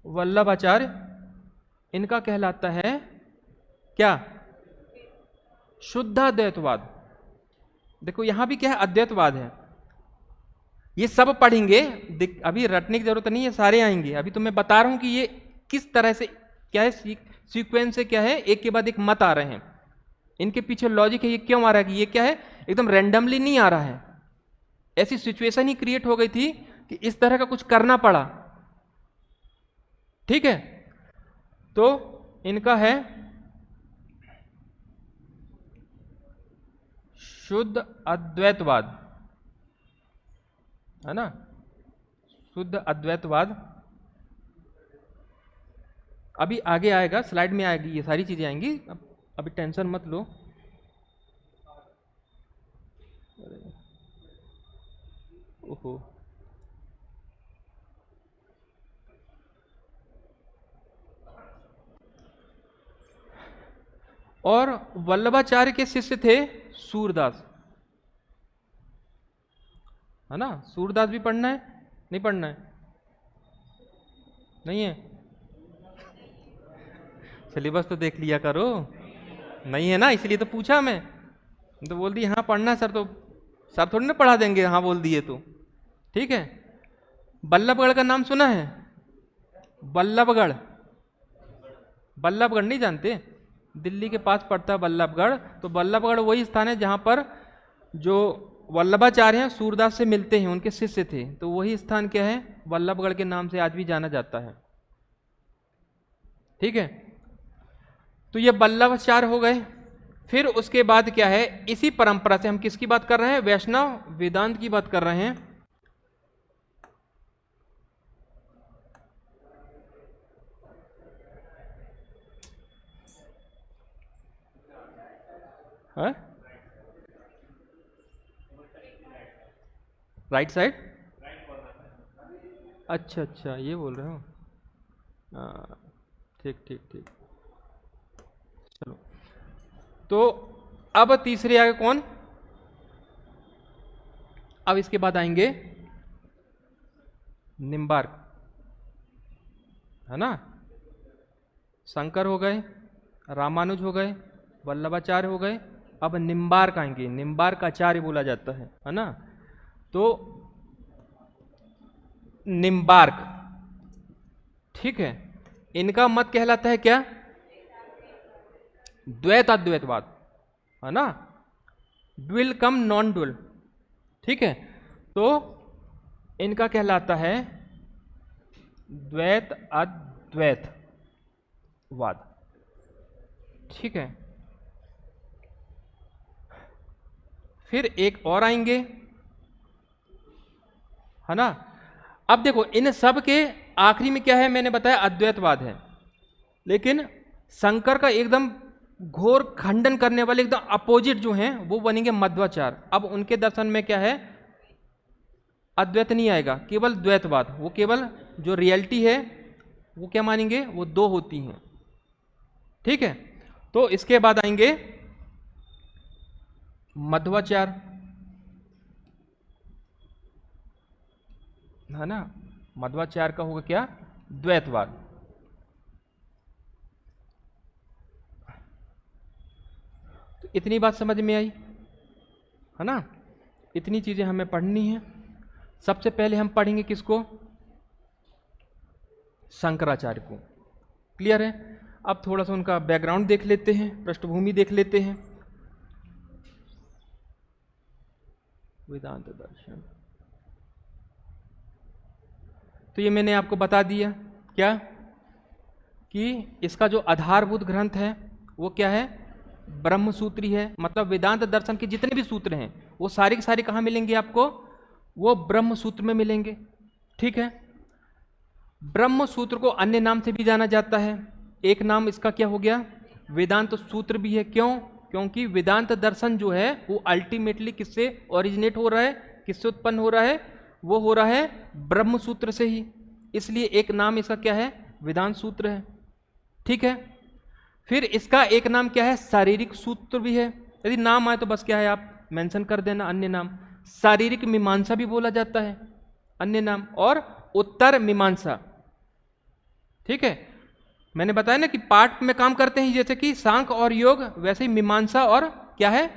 वल्लभाचार्य। इनका कहलाता है क्या? शुद्ध अद्वैतवाद। देखो यहां भी क्या है? अद्वैतवाद है। ये सब पढ़ेंगे, अभी रटने की जरूरत नहीं है, सारे आएंगे। अभी तो मैं बता रहा हूं कि ये किस तरह से क्या है, सीक्वेंस से क्या है, एक के बाद एक मत आ रहे हैं। इनके पीछे लॉजिक है, ये क्यों आ रहा है कि ये क्या है, एकदम रैंडमली नहीं आ रहा है, ऐसी सिचुएशन ही क्रिएट हो गई थी कि इस तरह का कुछ करना पड़ा। ठीक है, तो इनका है शुद्ध अद्वैतवाद, है ना, शुद्ध अद्वैतवाद। अभी आगे आएगा, स्लाइड में आएगी, ये सारी चीजें आएंगी, अभी टेंशन मत लो। ओहो, और वल्लभाचार्य के शिष्य थे सूरदास, है ना। सूरदास भी पढ़ना है, नहीं पढ़ना है, नहीं है, सिलेबस तो देख लिया करो, नहीं है ना, इसलिए तो पूछा मैं, तो बोल दिए हाँ पढ़ना है सर, तो सर थोड़ी ना पढ़ा देंगे हाँ बोल दिए तो। ठीक है, बल्लभगढ़ का नाम सुना है, बल्लभगढ़, बल्लभगढ़ नहीं जानते, दिल्ली के पास पड़ता है बल्लभगढ़। तो बल्लभगढ़ वही स्थान है जहां पर जो वल्लभाचार्य हैं सूरदास से मिलते हैं, उनके शिष्य थे, तो वही स्थान क्या है, बल्लभगढ़ के नाम से आज भी जाना जाता है। ठीक है, तो ये वल्लभाचार्य हो गए। फिर उसके बाद क्या है, इसी परंपरा से हम किसकी बात कर रहे हैं, वैष्णव वेदांत की बात कर रहे हैं। है? राइट साइड, अच्छा अच्छा ये बोल रहे हो, हाँ ठीक ठीक ठीक, चलो। तो अब तीसरे आगे कौन, अब इसके बाद आएंगे निम्बार्क, है ना, शंकर हो गए, रामानुज हो गए, वल्लभाचार्य हो गए, अब निम्बार्क आएंगे, निम्बार्क आचार्य बोला जाता है ना। तो निम्बार्क, ठीक है, इनका मत कहलाता है क्या, द्वैत अद्वैतवाद, है ना, ड्विल कम नॉन ड्विल। ठीक है, तो इनका कहलाता है द्वैत अद्वैतवाद। ठीक है, फिर एक और आएंगे, है ना। अब देखो इन सब के आखिरी में क्या है, मैंने बताया अद्वैतवाद है, लेकिन शंकर का एकदम घोर खंडन करने वाले एकदम अपोजिट जो हैं वो बनेंगे मध्वाचार्य। अब उनके दर्शन में क्या है, अद्वैत नहीं आएगा, केवल द्वैतवाद, वो केवल जो रियलिटी है वो क्या मानेंगे, वो दो होती हैं। ठीक है, तो इसके बाद आएंगे मध्वाचार्य, है ना, मध्वाचार्य का होगा क्या, द्वैतवाद। तो इतनी बात समझ में आई, है ना, इतनी चीजें हमें पढ़नी है। सबसे पहले हम पढ़ेंगे किसको, शंकराचार्य को। क्लियर है, अब थोड़ा सा उनका बैकग्राउंड देख लेते हैं, पृष्ठभूमि देख लेते हैं। वेदांत दर्शन, तो ये मैंने आपको बता दिया क्या, कि इसका जो आधारभूत ग्रंथ है वो क्या है, ब्रह्मसूत्री है। मतलब वेदांत दर्शन के जितने भी सूत्र हैं वो सारे के सारे कहाँ मिलेंगे आपको, वो ब्रह्मसूत्र में मिलेंगे। ठीक है, ब्रह्मसूत्र को अन्य नाम से भी जाना जाता है, एक नाम इसका क्या हो गया, वेदांत सूत्र भी है। क्यों, क्योंकि वेदांत दर्शन जो है वो अल्टीमेटली किससे ओरिजिनेट हो रहा है, किससे उत्पन्न हो रहा है, वो हो रहा है ब्रह्मसूत्र से ही, इसलिए एक नाम इसका क्या है, वेदांत सूत्र है। ठीक है, फिर इसका एक नाम क्या है, शारीरिक सूत्र भी है। यदि नाम आए तो बस क्या है आप मेंशन कर देना अन्य नाम। शारीरिक मीमांसा भी बोला जाता है अन्य नाम, और उत्तर मीमांसा। ठीक है, मैंने बताया ना कि पाठ में काम करते हैं, जैसे कि सांख्य और योग, वैसे ही मीमांसा और क्या है,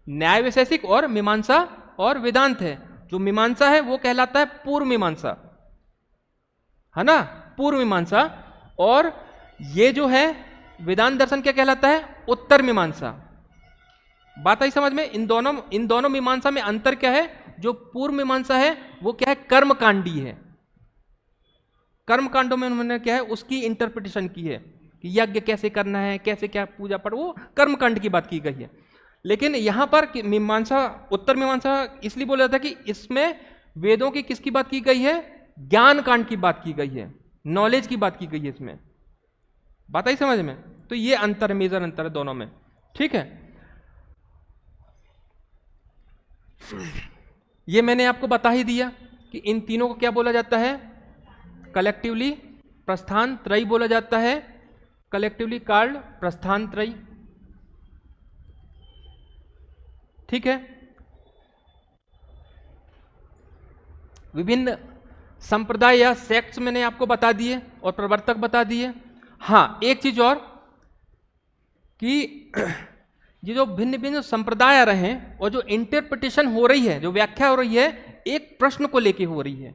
न्याय वैशेषिक और मीमांसा और वेदांत है। जो मीमांसा है वो कहलाता है पूर्व मीमांसा, है ना, पूर्व मीमांसा। और ये जो है वेदांत दर्शन क्या कहलाता है? उत्तर मीमांसा। बात आई समझ में? इन दोनों मीमांसा में अंतर क्या है? जो पूर्व मीमांसा है वो क्या है? कर्मकांडी है। कर्मकांडों में उन्होंने क्या है उसकी इंटरप्रिटेशन की है कि यज्ञ कैसे करना है, कैसे क्या पूजा पाठ, वो कर्मकांड की बात की गई है। लेकिन यहां पर मीमांसा, उत्तर मीमांसा इसलिए बोला जाता है कि इसमें वेदों की किसकी बात की गई है? ज्ञान कांड की बात की गई है, नॉलेज की बात की गई है इसमें। बात आई समझ में? तो ये अंतर, मेजर अंतर है दोनों में। ठीक है, ये मैंने आपको बता ही दिया कि इन तीनों को क्या बोला जाता है? कलेक्टिवली प्रस्थान त्रयी बोला जाता है, कलेक्टिवली कॉल्ड प्रस्थान त्रयी। ठीक है, विभिन्न संप्रदाय या सेक्ट्स मैंने आपको बता दिए और प्रवर्तक बता दिए। हाँ, एक चीज और कि ये जो भिन्न भिन्न संप्रदाय आ रहे हैं और जो इंटरप्रिटेशन हो रही है, जो व्याख्या हो रही है, एक प्रश्न को लेके हो रही है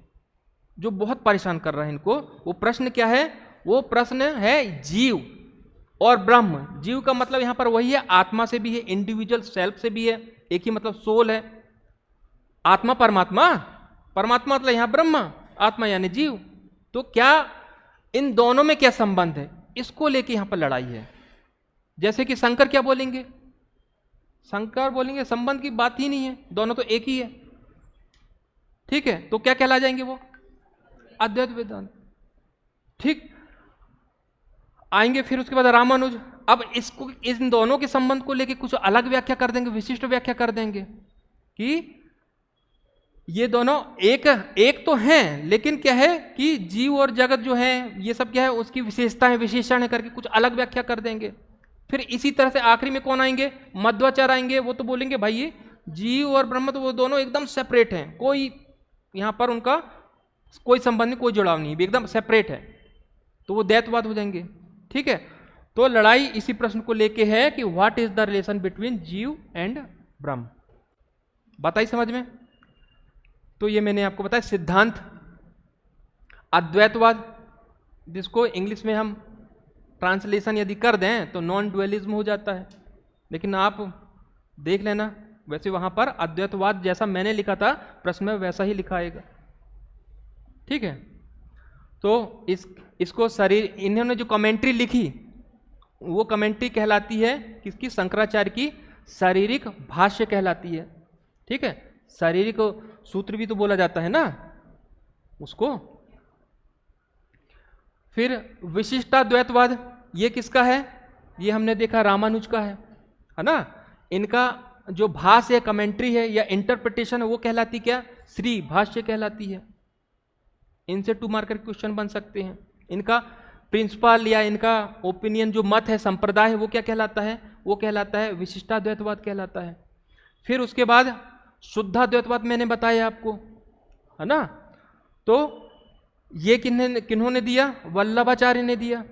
जो बहुत परेशान कर रहा है इनको। वो प्रश्न क्या है? वो प्रश्न है जीव और ब्रह्म। जीव का मतलब यहां पर वही है, आत्मा से भी है, इंडिविजुअल सेल्फ से भी है, एक ही मतलब सोल है। आत्मा परमात्मा, परमात्मा मतलब यहां ब्रह्म, आत्मा यानी जीव। तो क्या इन दोनों में क्या संबंध है? इसको लेके यहां पर लड़ाई है। जैसे कि शंकर क्या बोलेंगे? शंकर बोलेंगे संबंध की बात ही नहीं है, दोनों तो एक ही है। ठीक है, तो क्या कहला जाएंगे वो? अद्वैत वेदांत। ठीक, आएंगे फिर उसके बाद रामानुज। अब इसको, इन दोनों के संबंध को लेके कुछ अलग व्याख्या कर देंगे, विशिष्ट व्याख्या कर देंगे कि ये दोनों एक तो हैं, लेकिन क्या है कि जीव और जगत जो है ये सब क्या है, उसकी विशेषताएं, विशेषण है करके कुछ अलग व्याख्या कर देंगे। फिर इसी तरह से आखिरी में कौन आएंगे? मध्वाचार्य आएंगे। वो तो बोलेंगे भाई ये जीव और ब्रह्म तो वो दोनों एकदम सेपरेट हैं, कोई यहां पर उनका कोई संबंध नहीं, कोई जुड़ाव नहीं, एकदम सेपरेट है। तो वो द्वैतवाद हो जाएंगे। ठीक है, तो लड़ाई इसी प्रश्न को लेके है कि what is the relation between जीव एंड ब्रह्म। बताइए समझ में? तो ये मैंने आपको बताया सिद्धांत। अद्वैतवाद, जिसको इंग्लिश में हम ट्रांसलेशन यदि कर दें तो नॉन डुअलिज्म हो जाता है, लेकिन आप देख लेना वैसे वहां पर अद्वैतवाद जैसा मैंने लिखा था प्रश्न में वैसा ही लिखा आएगा। ठीक है, तो इसको शरीर, इन्होंने जो कमेंट्री लिखी वो कमेंट्री कहलाती है किसकी? शंकराचार्य की शारीरिक भाष्य कहलाती है। ठीक है, शारीरिक सूत्र भी तो बोला जाता है ना उसको। फिर विशिष्टाद्वैतवाद, ये किसका है? ये हमने देखा रामानुज का है ना। इनका जो भाष्य है, कमेंट्री है या इंटरप्रिटेशन है, वो कहलाती क्या? श्री भाष्य कहलाती है। इनसे 2 मार्कर क्वेश्चन बन सकते हैं। इनका प्रिंसिपल या इनका ओपिनियन जो मत है, संप्रदाय है, वो क्या कहलाता है? वो कहलाता है विशिष्टाद्वैतवाद कहलाता है। फिर उसके बाद शुद्धाद्वैतवाद मैंने बताया आपको, है ना। तो ये किन्होंने दिया? वल्लभाचार्य ने दिया।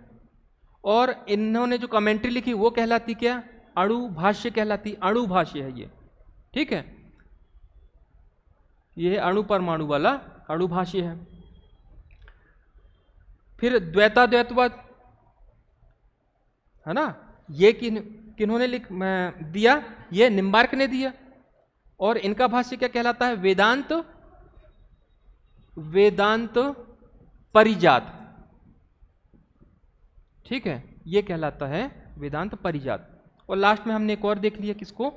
और इन्होंने जो कमेंट्री लिखी वो कहलाती क्या? अणु भाष्य कहलाती, अणु भाष्य है ये। ठीक है, ये अणु परमाणु वाला अणु भाष्य है। फिर द्वैताद्वैतवाद, है ना, ये किन्होंने दिया? ये निम्बार्क ने दिया। और इनका भाष्य क्या कहलाता है? वेदांत परिजात। ठीक है, ये कहलाता है वेदांत परिजात। और लास्ट में हमने एक और देख लिया, किसको?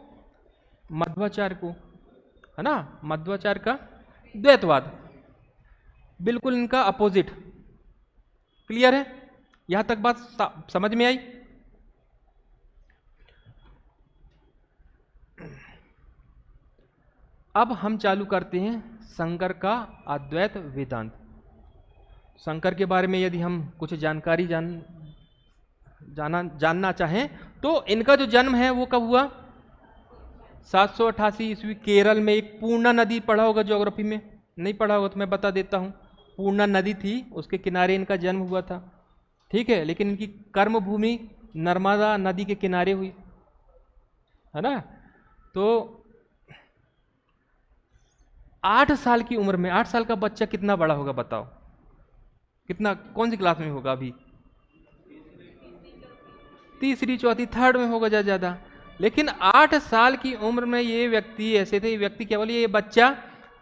मध्वाचार्य को, है ना। मध्वाचार्य का द्वैतवाद बिल्कुल इनका अपोजिट। क्लियर है? यहां तक बात समझ में आई? अब हम चालू करते हैं शंकर का अद्वैत वेदांत। शंकर के बारे में यदि हम कुछ जानकारी जानना चाहें तो इनका जो जन्म है वो कब हुआ? 788 ईस्वी, केरल में। एक पूर्णा नदी पढ़ा होगा ज्योग्राफी में, नहीं पढ़ा होगा तो मैं बता देता हूँ। पूर्णा नदी थी, उसके किनारे इनका जन्म हुआ था। ठीक है, लेकिन इनकी कर्म भूमि नर्मदा नदी के किनारे हुई, है ना। तो 8 साल की उम्र में, 8 साल का बच्चा कितना बड़ा होगा बताओ? कितना, कौन सी क्लास में होगा अभी? तीसरी चौथी थर्ड में होगा ज़्यादा। लेकिन 8 साल की उम्र में ये व्यक्ति ऐसे थे, व्यक्ति केवल ये बच्चा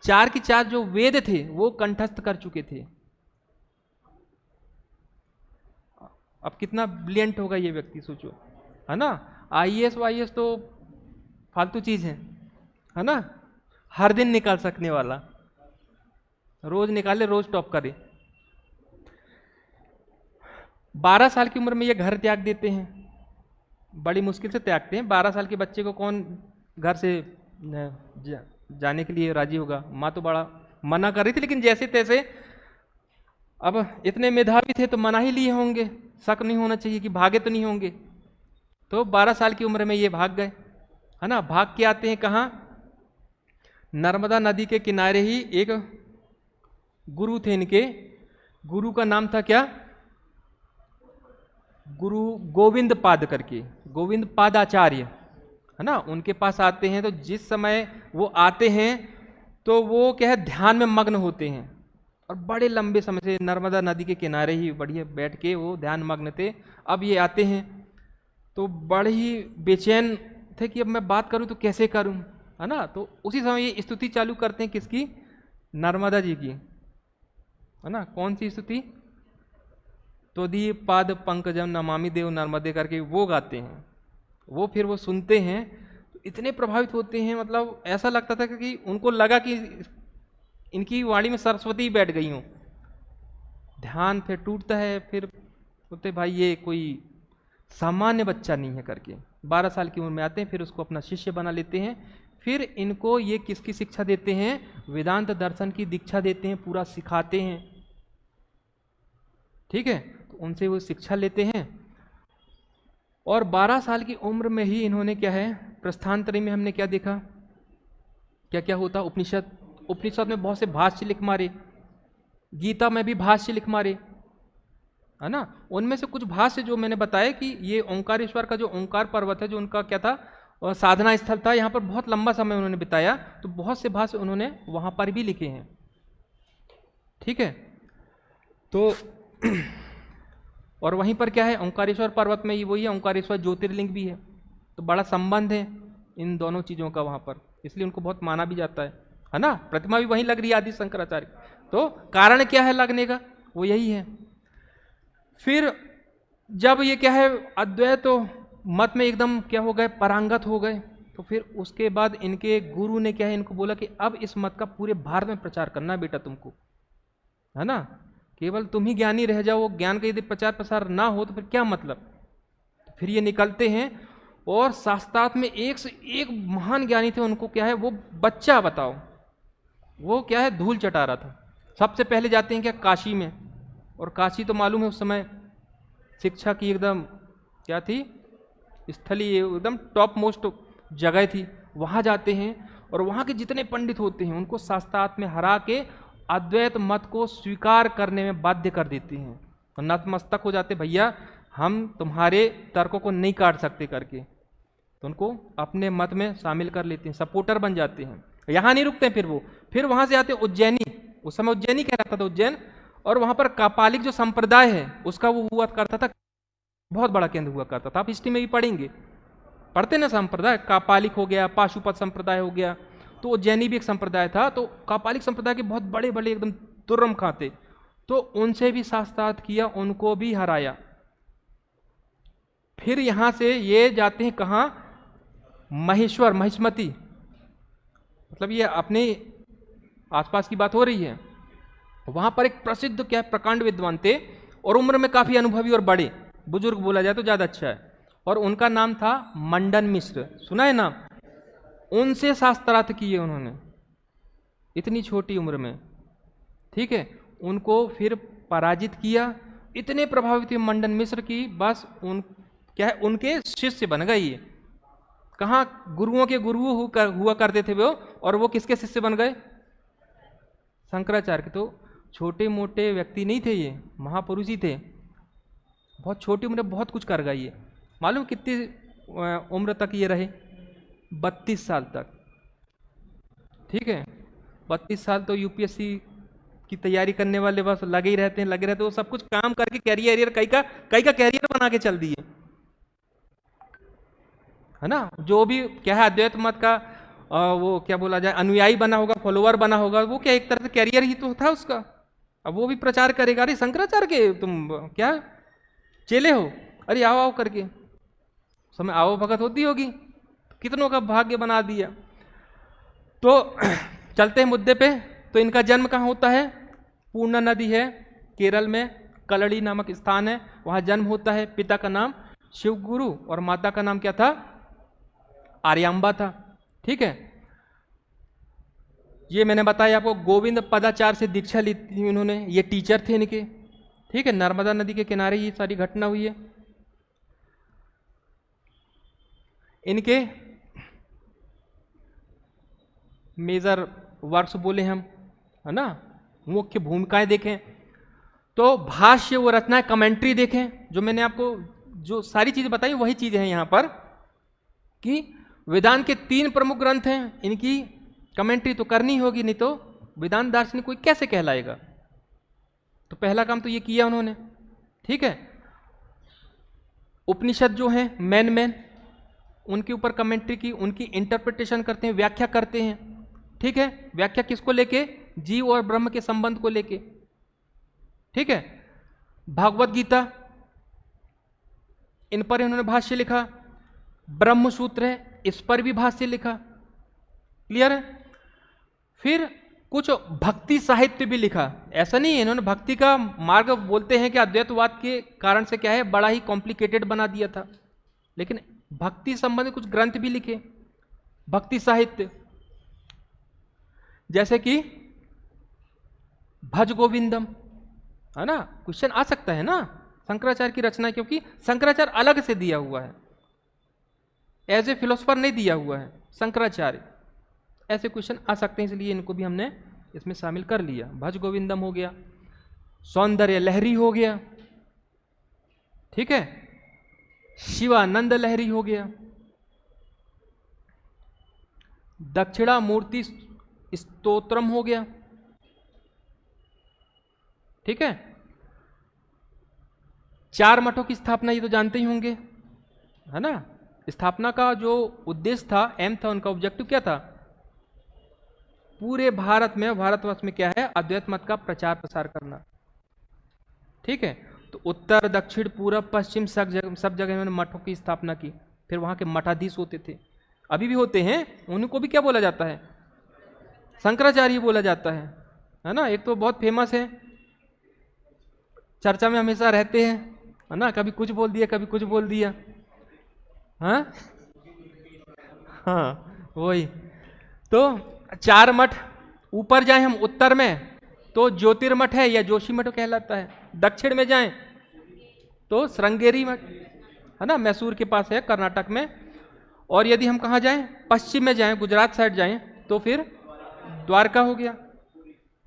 4 की 4 जो वेद थे वो कंठस्थ कर चुके थे। अब कितना ब्रिलियंट होगा ये व्यक्ति, सोचो, है ना। आईएएस वाईएएस तो फालतू चीज है ना, हर दिन निकाल सकने वाला, रोज निकाले रोज टॉप करे। 12 साल की उम्र में ये घर त्याग देते हैं, बड़ी मुश्किल से त्यागते हैं। 12 साल के बच्चे को कौन घर से जाने के लिए राजी होगा। माँ तो बड़ा मना कर रही थी, लेकिन जैसे तैसे, अब इतने मेधावी थे तो मना ही लिए होंगे, शक नहीं होना चाहिए कि भागे तो नहीं होंगे। तो 12 साल की उम्र में ये भाग गए, है ना। भाग के आते हैं कहाँ, नर्मदा नदी के किनारे ही एक गुरु थे इनके, गुरु का नाम था क्या, गुरु गोविंद पाद करके, गोविंद पाद आचार्य, है ना। उनके पास आते हैं, तो जिस समय वो आते हैं तो वो क्या है, ध्यान में मग्न होते हैं, और बड़े लंबे समय से नर्मदा नदी के किनारे ही बढ़िया बैठ के वो ध्यान मग्न थे। अब ये आते हैं तो बड़े ही बेचैन थे कि अब मैं बात करूं तो कैसे करूं, है ना। तो उसी समय ये स्तुति चालू करते हैं, किसकी, नर्मदा जी की, है ना। कौन सी स्तुति, तो दी पाद पंकजम नमामि देव नर्मदे करके वो गाते हैं। वो फिर वो सुनते हैं तो इतने प्रभावित होते हैं, मतलब ऐसा लगता था कि उनको लगा कि इनकी वाणी में सरस्वती बैठ गई हूँ। ध्यान फिर टूटता है, फिर बोलते भाई ये कोई सामान्य बच्चा नहीं है करके। 12 साल की उम्र में आते हैं, फिर उसको अपना शिष्य बना लेते हैं। फिर इनको ये किसकी शिक्षा देते हैं, वेदांत दर्शन की दीक्षा देते हैं, पूरा सिखाते हैं, ठीक है। तो उनसे वो शिक्षा लेते हैं, और 12 साल की उम्र में ही इन्होंने क्या है, प्रस्थानत्रयी में हमने क्या देखा, क्या क्या होता, उपनिषद में बहुत से भाष्य लिख मारे, गीता में भी भाष्य लिख मारे, है ना। उनमें से कुछ भाष्य जो मैंने बताया कि ये ओंकारेश्वर का जो ओंकार पर्वत है, जो उनका क्या था, साधना स्थल था, यहाँ पर बहुत लंबा समय उन्होंने बिताया, तो बहुत से भाष्य उन्होंने वहाँ पर भी लिखे हैं, ठीक है। तो और वहीं पर क्या है, ओंकारेश्वर पर्वत में ही वही है, ओंकारेश्वर ज्योतिर्लिंग भी है, तो बड़ा संबंध है इन दोनों चीज़ों का वहाँ पर, इसलिए उनको बहुत माना भी जाता है ना। प्रतिमा भी वहीं लग रही है आदि शंकराचार्य, तो कारण क्या है लगने का, वो यही है। फिर जब ये क्या है, अद्वैत तो मत में एकदम क्या हो गए, पारंगत हो गए, तो फिर उसके बाद इनके गुरु ने क्या है, इनको बोला कि अब इस मत का पूरे भारत में प्रचार करना बेटा तुमको, है ना। केवल तुम ही ज्ञानी रह जाओ, ज्ञान का यदि प्रचार प्रसार ना हो तो फिर क्या मतलब। फिर ये निकलते हैं, और शास्त्रार्थ में एक से एक महान ज्ञानी थे, उनको क्या है, वो बच्चा बताओ, वो क्या है, धूल चटा रहा था। सबसे पहले जाते हैं क्या, काशी में, और काशी तो मालूम है उस समय शिक्षा की एकदम क्या थी, स्थली, एकदम टॉप मोस्ट जगह थी। वहाँ जाते हैं, और वहाँ के जितने पंडित होते हैं उनको शास्त्रार्थ में हरा के अद्वैत मत को स्वीकार करने में बाध्य कर देते हैं, और नतमस्तक हो जाते, भैया हम तुम्हारे तर्कों को नहीं काट सकते करके, तो उनको अपने मत में शामिल कर लेते हैं, सपोर्टर बन जाते हैं। यहाँ नहीं रुकते हैं, फिर वहाँ से आते हैं उज्जैनी, उस समय उज्जैनी कहलाता था, उज्जैन, और वहाँ पर कापालिक जो संप्रदाय है उसका वो हुआ करता था, बहुत बड़ा केंद्र हुआ करता था। आप हिस्ट्री में भी पढ़ेंगे, पढ़ते ना, संप्रदाय कापालिक हो गया, पाशुपत संप्रदाय हो गया, तो उज्जैनी भी एक संप्रदाय था। तो कापालिक संप्रदाय के बहुत बड़े बड़े एकदम तुर्रम खाते, तो उनसे भी शास्त्रार्थ किया, उनको भी हराया। फिर यहाँ से ये जाते हैं कहाँ, महेश्वर, महिष्मती, मतलब ये अपने आसपास की बात हो रही है। वहाँ पर एक प्रसिद्ध क्या प्रकांड विद्वान थे, और उम्र में काफ़ी अनुभवी और बड़े बुजुर्ग बोला जाए तो ज़्यादा अच्छा है, और उनका नाम था मंडन मिश्र, सुना है नाम। उनसे शास्त्रार्थ किए उन्होंने इतनी छोटी उम्र में, ठीक है। उनको फिर पराजित किया, इतने प्रभावित हुए मंडन मिश्र की, बस उन क्या है, उनके शिष्य बन गए ये। कहाँ, गुरुओं के गुरु हुआ करते थे वो, और वो किसके शिष्य बन गए, शंकराचार्य के। तो छोटे मोटे व्यक्ति नहीं थे ये, महापुरुष ही थे। बहुत छोटी उम्र में बहुत कुछ कर गए ये। मालूम कितनी उम्र तक ये रहे, 32 साल तक, ठीक है। 32 साल तो यूपीएससी की तैयारी करने वाले बस लगे ही रहते हैं, लगे रहते हैं, वो सब कुछ काम करके कैरियर कई का कैरियर बना के चल दिए, है ना। जो भी क्या है अद्वैत मत का वो क्या बोला जाए अनुयायी बना होगा, फॉलोअर बना होगा, वो क्या एक तरह से कैरियर ही तो था उसका। अब वो भी प्रचार करेगा, अरे शंकराचार्य के तुम क्या चेले हो, अरे आओ आओ करके, समय आओ भगत होती होगी, कितनों का भाग्य बना दिया। तो चलते हैं मुद्दे पे। तो इनका जन्म कहाँ होता है? पूर्णा नदी है केरल में, कलड़ी नामक स्थान है, वहां जन्म होता है। पिता का नाम शिवगुरु और माता का नाम क्या था? आर्यांबा था। ठीक है, ये मैंने बताया आपको। गोविंद पदाचार्य से दीक्षा ली थी उन्होंने, ये टीचर थे इनके। ठीक है, नर्मदा नदी के किनारे ये सारी घटना हुई है। इनके मेजर वर्क्स बोले हम, है ना, मुख्य भूमिकाएं देखें तो भाष्य व रचनाएं, कमेंट्री देखें। जो मैंने आपको जो सारी चीजें बताई वही चीजें हैं यहाँ पर, कि वेदांत के 3 प्रमुख ग्रंथ हैं, इनकी कमेंट्री तो करनी होगी, नहीं तो वेदांत दार्शनिक कोई कैसे कहलाएगा। तो पहला काम तो ये किया उन्होंने। ठीक है, उपनिषद जो हैं मेन उनके ऊपर कमेंट्री की, उनकी इंटरप्रिटेशन करते हैं, व्याख्या करते हैं। ठीक है, व्याख्या किसको लेके? जीव और ब्रह्म के संबंध को लेके। ठीक है, भागवत गीता, इन पर इन्होंने भाष्य लिखा। ब्रह्म सूत्र है, इस पर भी भाष्य लिखा। क्लियर है? फिर कुछ भक्ति साहित्य भी लिखा। ऐसा नहीं है इन्होंने भक्ति का मार्ग, बोलते हैं कि अद्वैतवाद के कारण से क्या है बड़ा ही कॉम्प्लिकेटेड बना दिया था, लेकिन भक्ति संबंधी कुछ ग्रंथ भी लिखे, भक्ति साहित्य, जैसे कि भज गोविंदम, है ना। क्वेश्चन आ सकता है ना, शंकराचार्य की रचना, क्योंकि शंकराचार्य अलग से दिया हुआ है, एज ए फिलोसफर नहीं दिया हुआ है शंकराचार्य। ऐसे क्वेश्चन आ सकते हैं, इसलिए इनको भी हमने इसमें शामिल कर लिया। भज गोविंदम हो गया, सौंदर्य लहरी हो गया, ठीक है, शिवानंद लहरी हो गया, दक्षिणा मूर्ति स्तोत्रम हो गया। ठीक है, 4 मठों की स्थापना ये तो जानते ही होंगे, है ना। स्थापना का जो उद्देश्य था, एम था, उनका ऑब्जेक्टिव क्या था? पूरे भारत में, भारतवर्ष में क्या है, अद्वैत मत का प्रचार प्रसार करना। ठीक है, तो उत्तर दक्षिण पूरब पश्चिम सब जगह इन्होंने मठों की स्थापना की। फिर वहां के मठाधीश होते थे, अभी भी होते हैं, उनको भी क्या बोला जाता है? शंकराचार्य बोला जाता है ना। एक तो बहुत फेमस है, चर्चा में हमेशा रहते हैं, है ना, कभी कुछ बोल दिया कभी कुछ बोल दिया। हाँ हाँ, वही तो 4 मठ। ऊपर जाए हम उत्तर में तो ज्योतिर्मठ है या जोशी मठ कहलाता है। दक्षिण में जाएं तो श्रृंगेरी मठ, है ना, मैसूर के पास है कर्नाटक में। और यदि हम कहाँ जाएं, पश्चिम में जाएं, गुजरात साइड जाएं तो फिर द्वारका हो गया।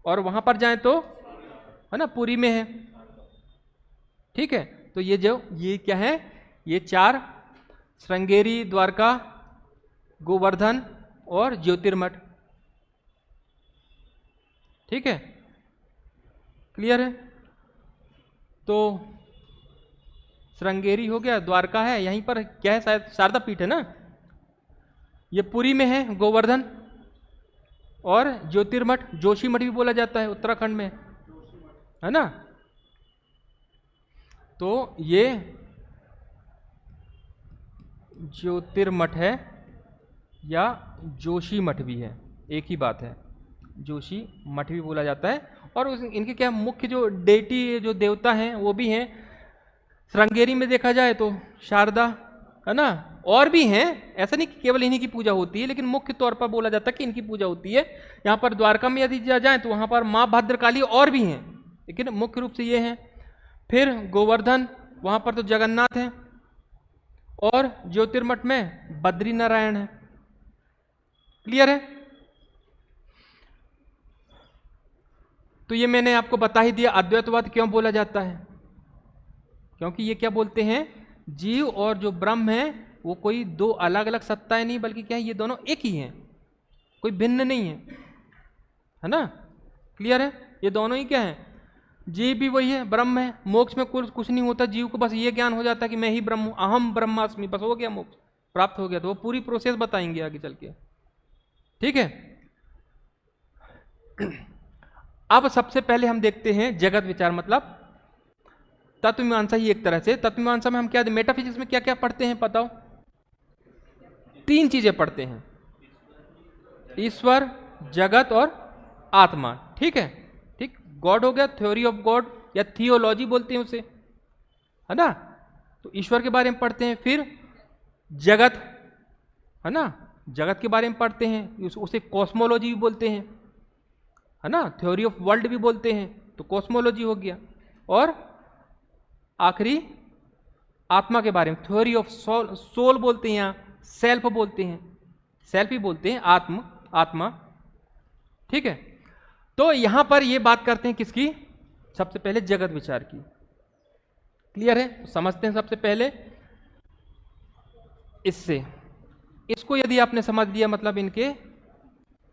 और वहां पर जाएं तो, है ना, पुरी में है। ठीक है, तो ये क्या है, ये 4, श्रृंगेरी, द्वारका, गोवर्धन और ज्योतिर्मठ। ठीक है, क्लियर है। तो श्रृंगेरी हो गया, द्वारका है, यहीं पर क्या है, शायद शारदा पीठ है ना, ये पुरी में है गोवर्धन। और ज्योतिर्मठ, जोशी मठ भी बोला जाता है, उत्तराखंड में, है ना। तो ये ज्योतिर्मठ है या जोशी मठ भी है, एक ही बात है, जोशी मठ भी बोला जाता है। और इनके क्या मुख्य जो डेटी, जो देवता हैं वो भी हैं। श्रृंगेरी में देखा जाए तो शारदा, है ना, और भी हैं, ऐसा नहीं कि केवल इन्हीं की पूजा होती है, लेकिन मुख्य तौर पर बोला जाता है कि इनकी पूजा होती है। यहाँ पर द्वारका में यदि जाए तो वहाँ पर माँ भद्रकाली और भी हैं, लेकिन मुख्य रूप से ये हैं। फिर गोवर्धन, वहाँ पर तो जगन्नाथ हैं। और ज्योतिर्मठ में बद्री नारायण है। क्लियर है। तो ये मैंने आपको बता ही दिया अद्वैतवाद क्यों बोला जाता है, क्योंकि ये क्या बोलते हैं, जीव और जो ब्रह्म है वो कोई 2 अलग अलग सत्ताएं नहीं, बल्कि क्या है, ये दोनों एक ही हैं, कोई भिन्न नहीं है ना। क्लियर है, ये दोनों ही क्या है, जीव भी वही है, ब्रह्म है। मोक्ष में कुछ नहीं होता, जीव को बस ये ज्ञान हो जाता है कि मैं ही ब्रह्म हूं, अहम ब्रह्मास्मि, बस हो गया मोक्ष। प्राप्त हो गया, तो वो पूरी प्रोसेस बताएंगे आगे चल के। ठीक है। अब सबसे पहले हम देखते हैं जगत विचार मतलब तत्वमीमांसा ही एक तरह से। तत्वमीमांसा में हम क्या, मेटाफिजिक्स में क्या क्या पढ़ते हैं बताओ? 3 चीजें पढ़ते हैं, ईश्वर, जगत और आत्मा। ठीक है, ठीक। गॉड हो गया, थ्योरी ऑफ गॉड या थियोलॉजी बोलते हैं उसे, है ना। तो ईश्वर के बारे में पढ़ते हैं, फिर जगत, है ना, जगत के बारे में पढ़ते हैं, उसे कॉस्मोलॉजी भी बोलते हैं, है ना, थ्योरी ऑफ वर्ल्ड भी बोलते हैं, तो कॉस्मोलॉजी हो गया। और आखिरी आत्मा के बारे में थ्योरी ऑफ सोल बोलते हैं, यहाँ सेल्फ बोलते हैं, सेल्फ ही बोलते हैं, आत्मा। ठीक है। तो यहां पर ये बात करते हैं किसकी? सबसे पहले जगत विचार की। क्लियर है? तो समझते हैं सबसे पहले इसको यदि आपने समझ लिया मतलब इनके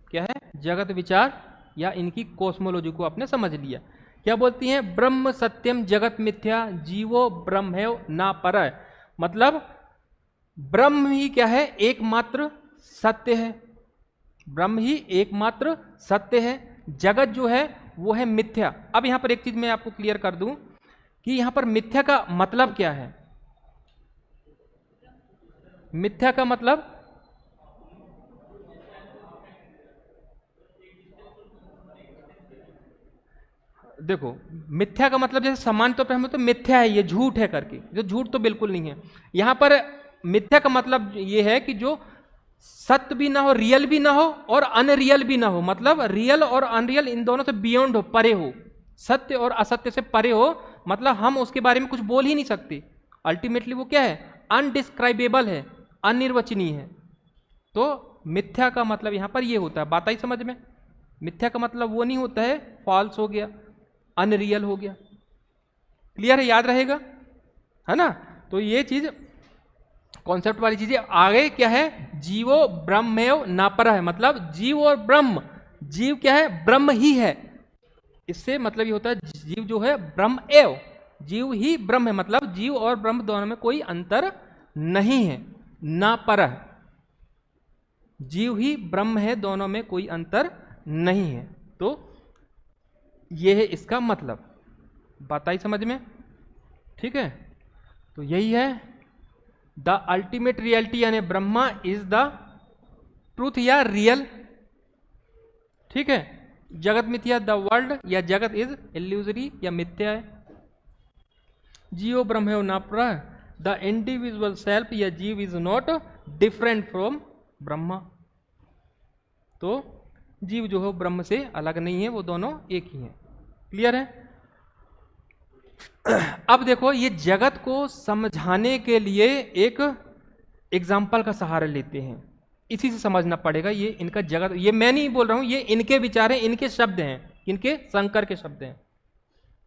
क्या है, जगत विचार या इनकी कॉस्मोलॉजी को आपने समझ लिया। क्या बोलती हैं? ब्रह्म सत्यम जगत मिथ्या जीवो ब्रह्मैव ना परः, मतलब ब्रह्म ही क्या है, एकमात्र सत्य है, ब्रह्म ही एकमात्र सत्य है, जगत जो है वो है मिथ्या। अब यहां पर एक चीज मैं आपको क्लियर कर दूं कि यहां पर मिथ्या का मतलब क्या है। मिथ्या का मतलब देखो, मिथ्या का मतलब जैसे समान तो पे हमें तो मिथ्या है, ये झूठ है करके, जो झूठ तो बिल्कुल नहीं है। यहां पर मिथ्या का मतलब ये है कि जो सत्य भी ना हो, रियल भी ना हो और अनरियल भी ना हो, मतलब रियल और अनरियल इन दोनों से बियॉन्ड हो, परे हो, सत्य और असत्य से परे हो, मतलब हम उसके बारे में कुछ बोल ही नहीं सकते। अल्टीमेटली वो क्या है? अनडिस्क्राइबेबल है, अनिर्वचनीय है। तो मिथ्या का मतलब यहां पर ये होता है, बात आई समझ में? मिथ्या का मतलब वो नहीं होता है फॉल्स हो गया, अनरियल हो गया। क्लियर है? याद रहेगा, है ना। तो ये चीज कॉन्सेप्ट वाली चीजें। आगे क्या है? जीवो ब्रह्मैव ना परः है, मतलब जीव और ब्रह्म, जीव क्या है? ब्रह्म ही है। इससे मतलब ये होता है जीव जो है ब्रह्म एव, जीव ही ब्रह्म है, मतलब जीव और ब्रह्म दोनों में कोई अंतर नहीं है। ना परः, जीव ही ब्रह्म है, दोनों में कोई अंतर नहीं है। तो यह है इसका मतलब, बात आई समझ में? ठीक है। तो यही है द अल्टीमेट रियलिटी, यानी ब्रह्मा इज द ट्रूथ या रियल। ठीक है। जगत मिथ्या द वर्ल्ड, या जगत इज इल्यूजरी या मिथ्या है। जीव ब्रह्म ना परः द इंडिविजुअल सेल्फ, या जीव is not different from Brahma. तो जीव जो है ब्रह्म से अलग नहीं है, वो दोनों एक ही हैं। क्लियर है? अब देखो, ये जगत को समझाने के लिए एक एग्जाम्पल का सहारा लेते हैं, इसी से समझना पड़ेगा। ये इनका जगत, ये मैं नहीं बोल रहा हूं, ये इनके विचार हैं, इनके शब्द हैं, इनके शंकर के शब्द हैं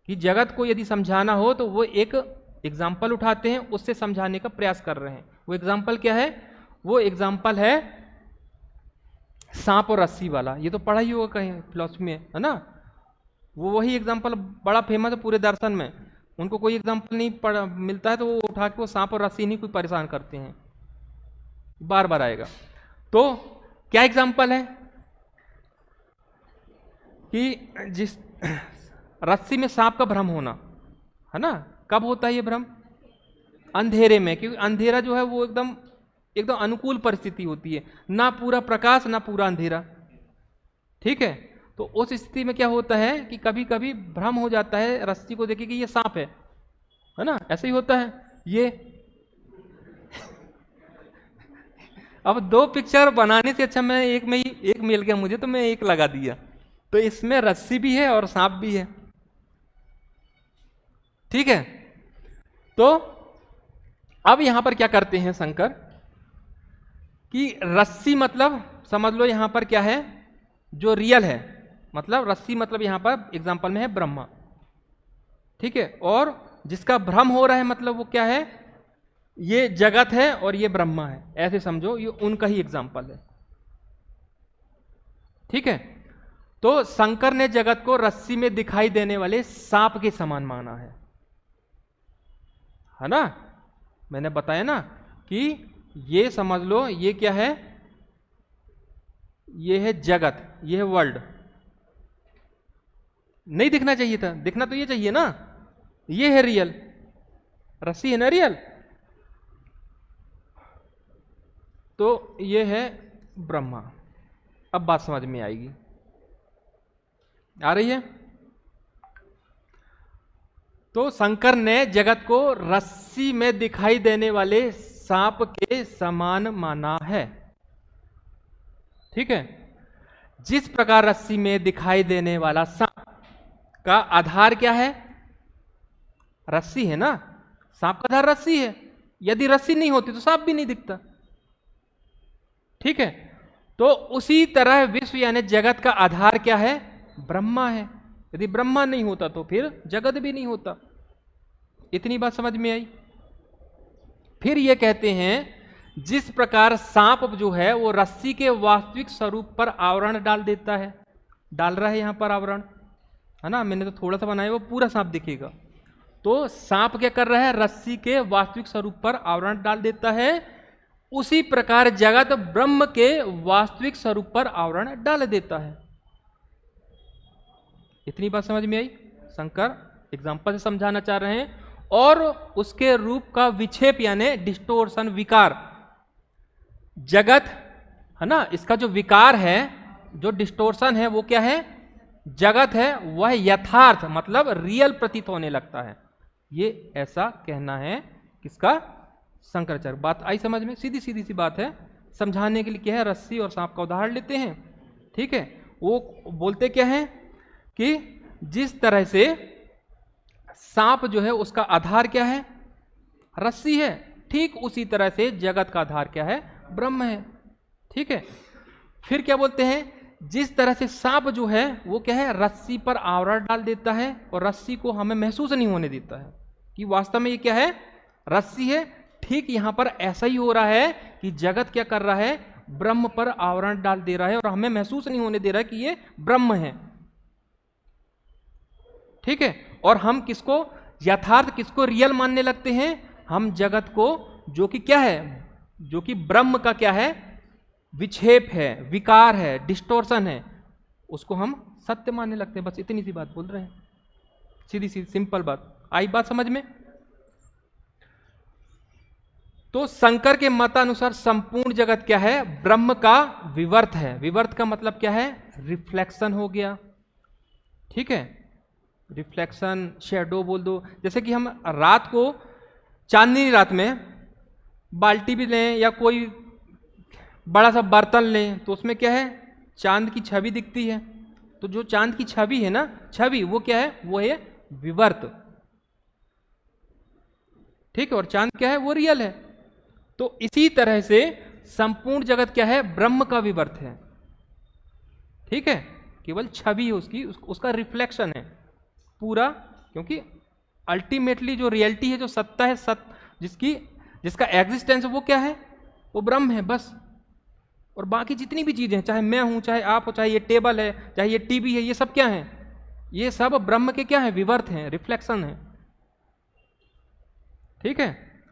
कि जगत को यदि समझाना हो तो वो एक एग्जाम्पल उठाते हैं, उससे समझाने का प्रयास कर रहे हैं। वो एग्जाम्पल क्या है? वो एग्जाम्पल है सांप और रस्सी वाला। ये तो पढ़ा ही होगा कहीं फिलॉसफी में, है ना। वो वही एग्जाम्पल बड़ा फेमस है पूरे दर्शन में। उनको कोई एग्जाम्पल नहीं पढ़ मिलता है तो वो उठा के वो सांप और रस्सी नहीं कोई परेशान करते हैं, बार बार आएगा। तो क्या एग्जाम्पल है कि जिस रस्सी में सांप का भ्रम होना, है ना, कब होता है ये भ्रम? अंधेरे में, क्योंकि अंधेरा जो है वो एकदम एकदम अनुकूल परिस्थिति होती है, ना पूरा प्रकाश ना पूरा अंधेरा। ठीक है। तो उस स्थिति में क्या होता है कि कभी कभी भ्रम हो जाता है, रस्सी को देखे कि ये सांप है ना, ऐसे ही होता है ये। अब 2 पिक्चर बनाने से अच्छा मैं एक में ही, एक मिल गया मुझे तो मैं एक लगा दिया, तो इसमें रस्सी भी है और सांप भी है। ठीक है। तो अब यहां पर क्या करते हैं शंकर कि रस्सी मतलब समझ लो यहां पर क्या है, जो रियल है, मतलब रस्सी मतलब यहां पर एग्जांपल में है ब्रह्मा। ठीक है। और जिसका भ्रम हो रहा है मतलब वो क्या है? ये जगत है और ये ब्रह्मा है, ऐसे समझो, ये उनका ही एग्जांपल है। ठीक है। तो शंकर ने जगत को रस्सी में दिखाई देने वाले सांप के समान माना है ना। मैंने बताया ना कि ये समझ लो, ये क्या है, ये है जगत, ये है वर्ल्ड। नहीं दिखना चाहिए था, दिखना तो ये चाहिए ना, ये है रियल, रस्सी है ना रियल, तो ये है ब्रह्मा। अब बात समझ में आएगी, आ रही है? तो शंकर ने जगत को रस्सी में दिखाई देने वाले सांप के समान माना है। ठीक है, जिस प्रकार रस्सी में दिखाई देने वाला सांप का आधार क्या है, रस्सी है ना, सांप का आधार रस्सी है, यदि रस्सी नहीं होती तो सांप भी नहीं दिखता। ठीक है, तो उसी तरह विश्व यानी जगत का आधार क्या है, ब्रह्मा है। यदि ब्रह्मा नहीं होता तो फिर जगत भी नहीं होता। इतनी बात समझ में आई? फिर ये कहते हैं जिस प्रकार सांप जो है वो रस्सी के वास्तविक स्वरूप पर आवरण डाल देता है, डाल रहा है यहां पर आवरण, है ना, मैंने तो थोड़ा सा बनाया, वो पूरा सांप दिखेगा। तो सांप क्या कर रहा है, रस्सी के वास्तविक स्वरूप पर आवरण डाल देता है। उसी प्रकार जगत ब्रह्म के वास्तविक स्वरूप पर आवरण डाल देता है। इतनी बात समझ में आई? शंकर एग्जाम्पल से समझाना चाह रहे हैं। और उसके रूप का विक्षेप यानी डिस्टोर्शन, विकार, जगत है ना, इसका जो विकार है, जो डिस्टोर्शन है, वो क्या है, जगत है वह यथार्थ मतलब रियल प्रतीत होने लगता है। ये ऐसा कहना है किसका, शंकराचार्य। बात आई समझ में? सीधी सीधी सी बात है, समझाने के लिए क्या है, रस्सी और सांप का उदाहरण लेते हैं। ठीक है, वो बोलते क्या है कि जिस तरह से सांप जो है उसका आधार क्या है, रस्सी है, ठीक उसी तरह से जगत का आधार क्या है, ब्रह्म है। ठीक है, फिर क्या बोलते हैं, जिस तरह से सांप जो है वो क्या है, रस्सी पर आवरण डाल देता है और रस्सी को हमें महसूस नहीं होने देता है कि वास्तव में ये क्या है, रस्सी है। ठीक यहां पर ऐसा ही हो रहा है कि जगत क्या कर रहा है, ब्रह्म पर आवरण डाल दे रहा है और हमें महसूस नहीं होने दे रहा है कि ये ब्रह्म है। ठीक है, और हम किसको यथार्थ, किसको रियल मानने लगते हैं, हम जगत को, जो कि क्या है, जो कि ब्रह्म का क्या है, विक्षेप है, विकार है, डिस्टोर्शन है, उसको हम सत्य मानने लगते हैं। बस इतनी सी बात बोल रहे हैं, सीधी सी सिंपल बात। आई बात समझ में? तो शंकर के मतानुसार संपूर्ण जगत क्या है, ब्रह्म का विवर्त है। विवर्त का मतलब क्या है, रिफ्लेक्शन हो गया। ठीक है, रिफ्लेक्शन, शेडो बोल दो। जैसे कि हम रात को, चांदनी रात में बाल्टी भी लें या कोई बड़ा सा बर्तन लें तो उसमें क्या है, चांद की छवि दिखती है। तो जो चांद की छवि है ना, छवि वो क्या है, वो है विवर्त। ठीक है, और चांद क्या है, वो रियल है। तो इसी तरह से संपूर्ण जगत क्या है, ब्रह्म का विवर्त है। ठीक है, केवल छवि है उसकी, उसका रिफ्लेक्शन है पूरा, क्योंकि अल्टीमेटली जो रियलिटी है, जो सत्ता है, जिसका एग्जिस्टेंस है, वो क्या है, वो ब्रह्म है बस। और बाकी जितनी भी चीजें हैं, चाहे मैं हूं, चाहे आप हो, चाहे ये टेबल है, चाहे ये टीवी है, ये सब क्या है, ये सब ब्रह्म के क्या है, विवर्त हैं, रिफ्लेक्शन है। ठीक है,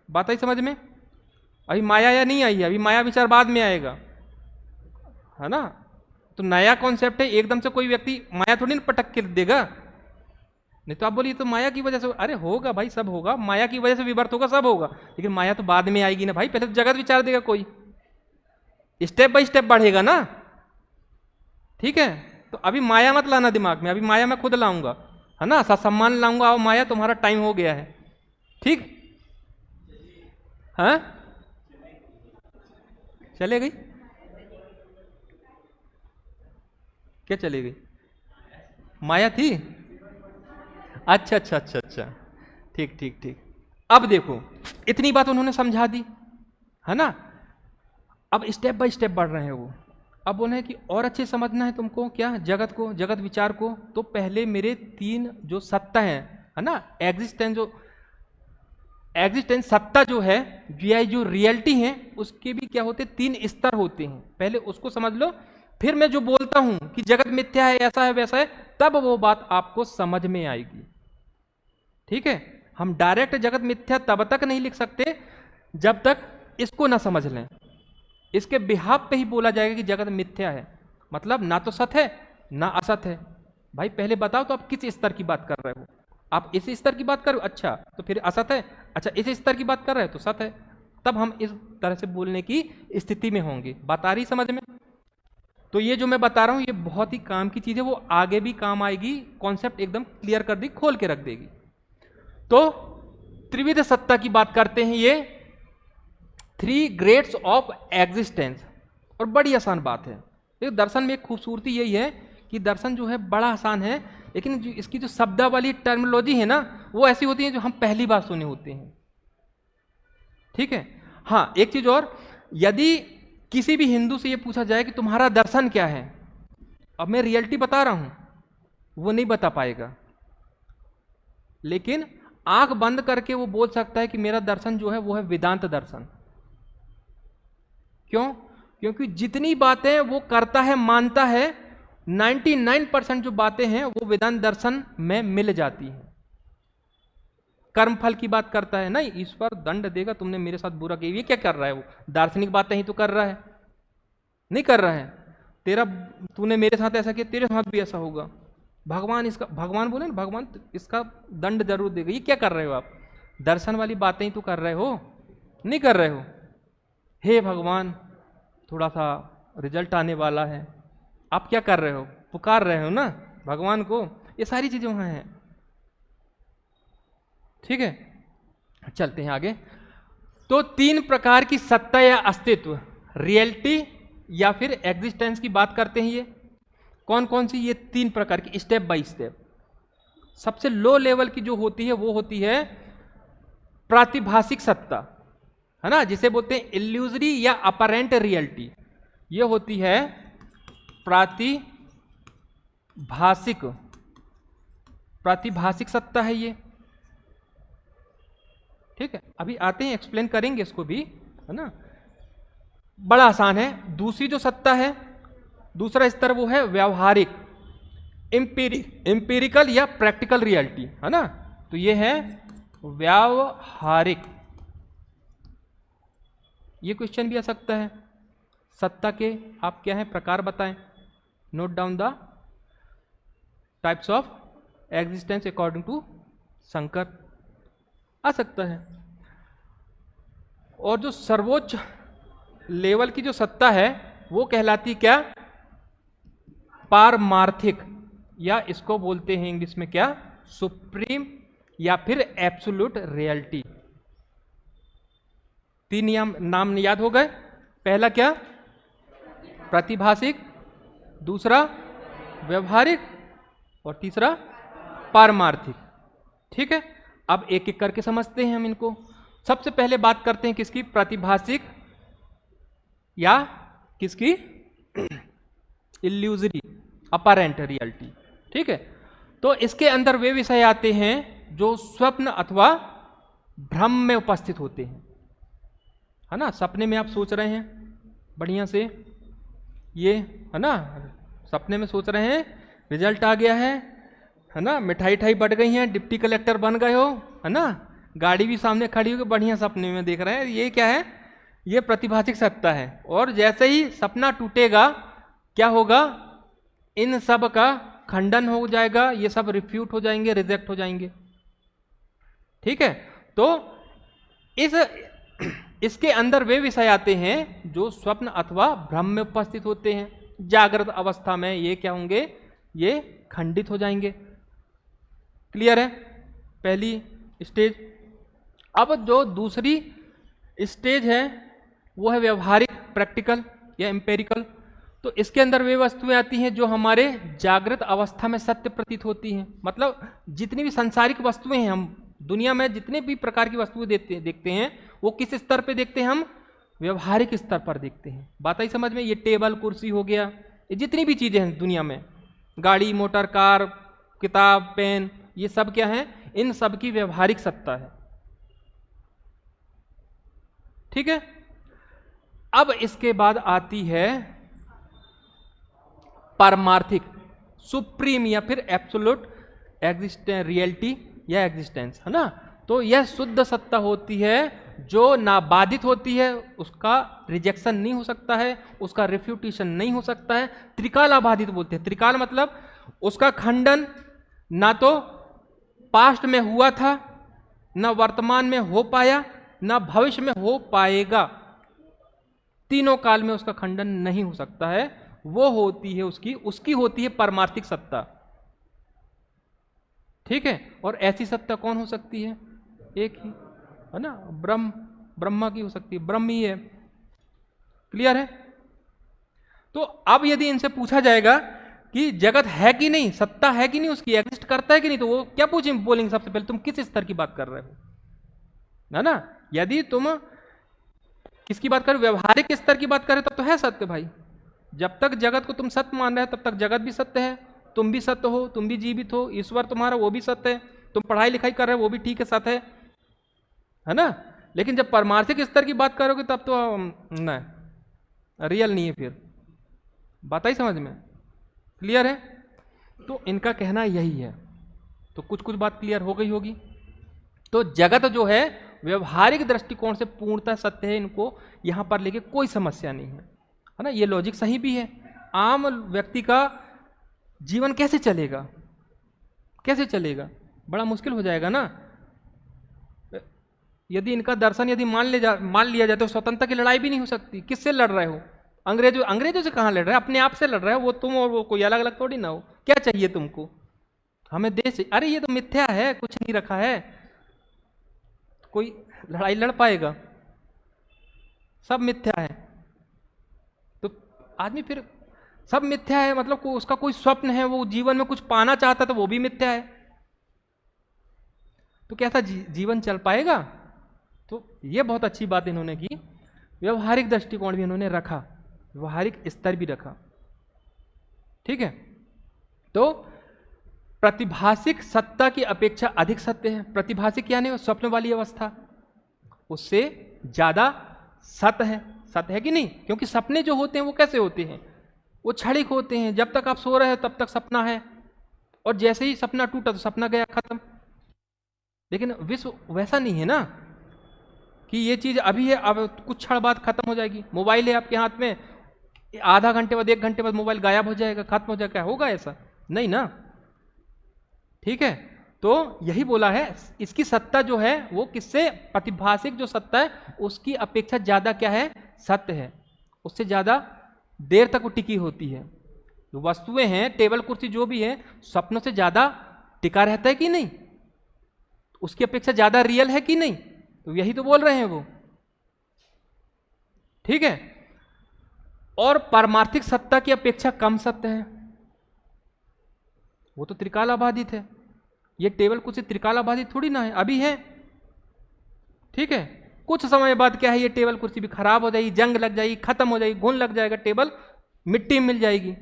बात आई समझ में? अभी माया या नहीं आई है, अभी माया विचार बाद में आएगा, है ना। तो नया कॉन्सेप्ट है, एकदम से कोई व्यक्ति माया थोड़ी ना पटक के देगा। नहीं तो आप बोलिए तो माया की वजह से, अरे होगा भाई, सब होगा, माया की वजह से विवर्त होगा, सब होगा, लेकिन माया तो बाद में आएगी ना भाई, पहले तो जगत विचार देगा कोई, स्टेप बाय स्टेप बढ़ेगा ना। ठीक है, तो अभी माया मत लाना दिमाग में, अभी माया मैं खुद लाऊंगा, है ना, सम्मान लाऊंगा। और माया तुम्हारा टाइम हो गया है। ठीक, हाँ चले गई, क्या चले गई, माया थी, अच्छा अच्छा अच्छा अच्छा, ठीक ठीक ठीक। अब देखो, इतनी बात उन्होंने समझा दी, है ना। अब स्टेप बाय स्टेप बढ़ रहे हैं वो। अब बोले कि और अच्छे समझना है तुमको क्या, जगत को, जगत विचार को, तो पहले मेरे तीन जो सत्ता है ना, एग्जिस्टेंस, जो एग्जिस्टेंस सत्ता जो है, जो रियलिटी है, उसके भी क्या होते हैं, तीन स्तर होते हैं। पहले उसको समझ लो, फिर मैं जो बोलता हूं कि जगत मिथ्या है, ऐसा है, वैसा है, तब वो बात आपको समझ में आएगी। ठीक है, हम डायरेक्ट जगत मिथ्या तब तक नहीं लिख सकते जब तक इसको ना समझ लें, इसके बिहाफ पे ही बोला जाएगा कि जगत मिथ्या है, मतलब ना तो सत है ना असत है। भाई पहले बताओ तो आप किस स्तर की बात कर रहे हो? आप इस स्तर की बात कर रहे हो, अच्छा तो फिर असत है, अच्छा इस स्तर की बात कर रहे हो तो सत है, तब हम इस तरह से बोलने की स्थिति में होंगे। बात आ रही समझ में? तो ये जो मैं बता रहा हूं ये बहुत ही काम की चीज है, वो आगे भी काम आएगी, कॉन्सेप्ट एकदम क्लियर कर दी, खोल के रख देगी। तो त्रिविध सत्ता की बात करते हैं, ये 3 ग्रेड्स ऑफ एग्जिस्टेंस, और बड़ी आसान बात है। एक दर्शन में एक खूबसूरती यही है कि दर्शन जो है बड़ा आसान है, लेकिन जो इसकी जो शब्दावली टर्मिनोलॉजी है ना, वो ऐसी होती है जो हम पहली बार सुने होते हैं। ठीक है। हाँ, एक चीज और, यदि किसी भी हिंदू से ये पूछा जाए कि तुम्हारा दर्शन क्या है, अब मैं रियलिटी बता रहा हूं, वो नहीं बता पाएगा, लेकिन आंख बंद करके वो बोल सकता है कि मेरा दर्शन जो है वो है वेदांत दर्शन। क्यों? क्योंकि जितनी बातें वो करता है, मानता है, 99% जो बातें हैं वो वेदांत दर्शन में मिल जाती हैं। कर्मफल की बात करता है, नहीं ईश्वर दंड देगा, तुमने मेरे साथ बुरा किया, ये क्या कर रहा है? वो दार्शनिक बातें ही तो कर रहा है, नहीं कर रहा है। तेरा तूने मेरे साथ ऐसा किया, तेरे साथ भी ऐसा होगा, भगवान इसका, भगवान बोले ना, भगवान इसका दंड जरूर देगा, ये क्या कर रहे हो आप? दर्शन वाली बातें ही तो कर रहे हो, नहीं कर रहे हो। हे भगवान थोड़ा सा रिजल्ट आने वाला है, आप क्या कर रहे हो? पुकार रहे हो ना भगवान को, ये सारी चीजें वहां हैं। ठीक है, चलते हैं आगे। तो 3 प्रकार की सत्ता या अस्तित्व, रियलिटी या फिर एग्जिस्टेंस की बात करते हैं। ये कौन कौन सी? ये 3 प्रकार की, स्टेप बाय स्टेप। सबसे लो लेवल की जो होती है वो होती है प्रातिभाषिक सत्ता, है ना, जिसे बोलते हैं इल्यूजरी या अपरेंट रियलिटी। ये होती है प्रातिभाषिक सत्ता है ये। ठीक है, अभी आते हैं, एक्सप्लेन करेंगे इसको भी, है ना, बड़ा आसान है। दूसरी जो सत्ता है, दूसरा स्तर, वो है व्यावहारिक, एम्पिरिकल या प्रैक्टिकल रियलिटी, है ना। तो ये है व्यावहारिक। ये क्वेश्चन भी आ सकता है, सत्ता के आप क्या है प्रकार बताएं, note down the types of existence according to Shankar, आ सकता है। और जो सर्वोच्च लेवल की जो सत्ता है वो कहलाती क्या? पारमार्थिक, या इसको बोलते हैं इंग्लिश में क्या? सुप्रीम या फिर एब्सोल्यूट रियलिटी। 3 नाम याद हो गए। पहला क्या? प्रातिभाषिक, दूसरा व्यवहारिक, और तीसरा पारमार्थिक। ठीक है, अब एक एक करके समझते हैं हम इनको। सबसे पहले बात करते हैं किसकी? प्रातिभाषिक या किसकी? Illusory, apparent reality. ठीक है, तो इसके अंदर वे विषय आते हैं जो स्वप्न अथवा भ्रम में उपस्थित होते हैं, है ना। सपने में आप सोच रहे हैं बढ़िया से, ये है ना, सपने में सोच रहे हैं रिजल्ट आ गया है ना, मिठाई ठाई बढ़ गई हैं, डिप्टी कलेक्टर बन गए हो, है ना, गाड़ी भी सामने खड़ी होकर बढ़िया सपने में देख रहे हैं। ये क्या है? ये प्रतिभाषिक सत्ता है। और जैसे ही सपना टूटेगा क्या होगा? इन सब का खंडन हो जाएगा, ये सब रिफ्यूट हो जाएंगे, रिजेक्ट हो जाएंगे। ठीक है, तो इसके अंदर वे विषय आते हैं जो स्वप्न अथवा भ्रम में उपस्थित होते हैं। जागृत अवस्था में ये क्या होंगे? ये खंडित हो जाएंगे। क्लियर है? पहली स्टेज। अब जो दूसरी स्टेज है वो है व्यवहारिक, प्रैक्टिकल या एम्पेरिकल। तो इसके अंदर वे वस्तुएं आती हैं जो हमारे जागृत अवस्था में सत्य प्रतीत होती हैं। मतलब जितनी भी सांसारिक वस्तुएं हैं, हम दुनिया में जितने भी प्रकार की वस्तुएं देखते हैं वो किस स्तर पे देखते हैं? हम व्यवहारिक स्तर पर देखते हैं। बात आई समझ में? ये टेबल कुर्सी हो गया, ये जितनी भी चीजें हैं दुनिया में, गाड़ी मोटर कार किताब पेन, ये सब क्या है? इन सब की व्यवहारिक सत्ता है। ठीक है, अब इसके बाद आती है पारमार्थिक, सुप्रीम या फिर एब्सोल्यूट रियलिटी या एग्जिस्टेंस, है ना। तो यह शुद्ध सत्ता होती है जो नाबाधित होती है उसका रिजेक्शन नहीं हो सकता है, उसका रिफ्यूटेशन नहीं हो सकता है। त्रिकाल अबाधित बोलते हैं। त्रिकाल मतलब उसका खंडन ना तो पास्ट में हुआ था, ना वर्तमान में हो पाया, ना भविष्य में हो पाएगा। तीनों काल में उसका खंडन नहीं हो सकता है। वो होती है उसकी होती है पारमार्थिक सत्ता। ठीक है। और ऐसी सत्ता कौन हो सकती है? एक ही है ना, ब्रह्मा की हो सकती है, ब्रह्म ही है। क्लियर है? तो अब यदि इनसे पूछा जाएगा कि जगत है कि नहीं, सत्ता है कि नहीं, उसकी एग्जिस्ट करता है कि नहीं, तो वो क्या पूछेंगे? बोलेंगे सबसे पहले तुम किस स्तर की बात कर रहे हो, है ना। यदि तुम किसकी बात कर रहे हो, व्यवहारिक स्तर की बात कर रहे हो, तब तो है सत्य भाई। जब तक जगत को तुम सत्य मान रहे हो तब तक जगत भी सत्य है, तुम भी सत्य हो, तुम भी जीवित हो, ईश्वर तुम्हारा वो भी सत्य है, तुम पढ़ाई लिखाई कर रहे हो वो भी ठीक है, सत्य है ना। लेकिन जब परमार्थिक स्तर की बात करोगे तब तो नहीं, रियल नहीं है। फिर बात आई समझ में? क्लियर है? तो इनका कहना यही है। तो कुछ कुछ बात क्लियर हो गई होगी। तो जगत जो है व्यवहारिक दृष्टिकोण से पूर्णतः सत्य है, इनको यहां पर लेके कोई समस्या नहीं है ना। ये लॉजिक सही भी है। आम व्यक्ति का जीवन कैसे चलेगा, कैसे चलेगा? बड़ा मुश्किल हो जाएगा ना। यदि इनका दर्शन यदि मान लिया जाए तो स्वतंत्रता की लड़ाई भी नहीं हो सकती। किससे लड़ रहे हो? अंग्रेजों से कहाँ लड़ रहे हो? अपने आप से लड़ रहे हो। वो तुम और वो कोई अलग अलग थोड़ी ना हो। क्या चाहिए तुमको? हमें देश, अरे ये तो मिथ्या है, कुछ नहीं रखा है। कोई लड़ाई लड़ पाएगा? सब मिथ्या है। तो आदमी फिर सब मिथ्या है मतलब उसका कोई स्वप्न है, वो जीवन में कुछ पाना चाहता तो वो भी मिथ्या है। तो कैसा जीवन चल पाएगा? तो ये बहुत अच्छी बात इन्होंने की। व्यवहारिक दृष्टिकोण भी इन्होंने रखा, व्यवहारिक स्तर भी रखा। ठीक है। तो प्रतिभासिक सत्ता की अपेक्षा अधिक सत्य है। प्रतिभासिक यानी स्वप्न वाली अवस्था, उससे ज्यादा सत्य है। सत्य है कि नहीं? क्योंकि सपने जो होते हैं वो कैसे होते हैं? वो क्षणिक होते हैं। जब तक आप सो रहे हो तब तक सपना है, और जैसे ही सपना टूटा तो सपना गया, खत्म। लेकिन विश्व वैसा नहीं है ना कि ये चीज अभी है, अब कुछ क्षण बाद खत्म हो जाएगी। मोबाइल है आपके हाथ में, आधा घंटे बाद, 1 घंटे बाद मोबाइल गायब हो जाएगा, खत्म हो जाएगा। होगा ऐसा? नहीं ना। ठीक है। तो यही बोला है, इसकी सत्ता जो है वो किससे, प्रतिभासिक जो सत्ता है उसकी अपेक्षा ज्यादा क्या है? सत्य है। उससे ज्यादा देर तक वो टिकी होती है। जो वस्तुएं हैं, टेबल कुर्सी जो भी है, स्वप्नों से ज्यादा टिका रहता है कि नहीं? उसकी अपेक्षा ज्यादा रियल है कि नहीं? तो यही तो बोल रहे हैं वो। ठीक है। और पारमार्थिक सत्ता की अपेक्षा कम सत्य है, वो तो त्रिकालाबाधित है। ये टेबल कुर्सी त्रिकालाबाधित थोड़ी ना है, अभी है। ठीक है। कुछ समय बाद क्या है, ये टेबल कुर्सी भी खराब हो जाएगी, जंग लग जाएगी, खत्म हो जाएगी, घुन लग जाएगा, टेबल मिट्टी में मिल जाएगी।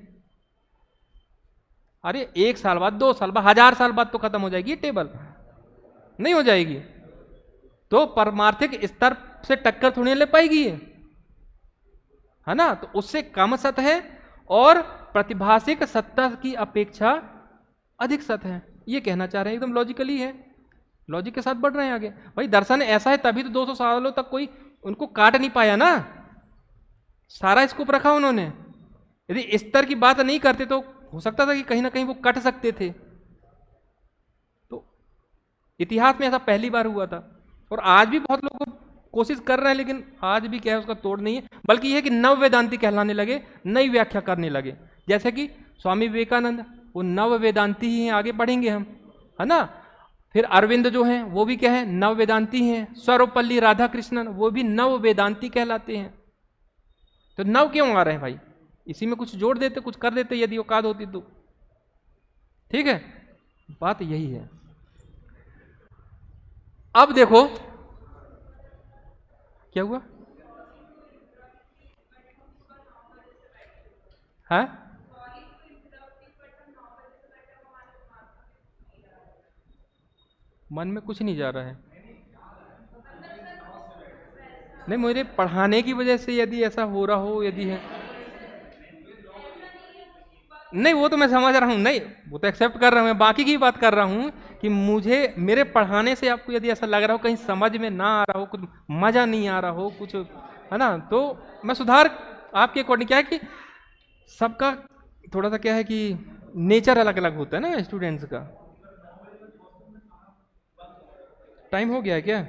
अरे 1 साल बाद, 2 साल बाद, 1000 साल बाद तो खत्म हो जाएगी ये टेबल, नहीं हो जाएगी। तो परमार्थिक स्तर से टक्कर थोड़ी ले पाएगी ये, है ना। तो उससे कम सत्य है और प्रतिभासिक सत्ता की अपेक्षा अधिक सत्य है। ये कहना चाह रहे हैं, एकदम लॉजिकली है, लॉजिक के साथ बढ़ रहे हैं आगे। भाई दर्शन ऐसा है तभी तो 200 सालों तक कोई उनको काट नहीं पाया ना। सारा स्कोप रखा उन्होंने। यदि स्तर की बात नहीं करते तो हो सकता था कि कहीं ना कहीं वो कट सकते थे। तो इतिहास में ऐसा पहली बार हुआ था, और आज भी बहुत लोग कोशिश कर रहे हैं, लेकिन आज भी क्या है, उसका तोड़ नहीं है। बल्कि यह है कि नव वेदांती कहलाने लगे, नई व्याख्या करने लगे। जैसे कि स्वामी विवेकानंद, वो नव वेदांती ही हैं, आगे पढ़ेंगे हम, है ना। फिर अरविंद जो हैं वो भी क्या है, नव वेदांती हैं। सर्वपल्ली राधाकृष्णन वो भी नव वेदांती कहलाते हैं। तो नव क्यों आ रहे हैं भाई? इसी में कुछ जोड़ देते, कुछ कर देते, यदि औकात होती तो। ठीक है, बात यही है। अब देखो क्या हुआ है। मन में कुछ नहीं जा रहा है। नहीं, मेरे पढ़ाने की वजह से यदि ऐसा हो रहा हो, यदि है, नहीं वो तो मैं समझ रहा हूं, नहीं वो तो एक्सेप्ट कर रहा हूं, मैं बाकी की बात कर रहा हूं कि मुझे मेरे पढ़ाने से आपको यदि ऐसा लग रहा हो कहीं समझ में ना आ रहा हो, कुछ मजा नहीं आ रहा हो, कुछ है ना, तो मैं सुधार आपके अकॉर्डिंग, क्या है कि सबका थोड़ा सा क्या है कि नेचर अलग अलग होता है ना स्टूडेंट्स का। टाइम हो गया है क्या?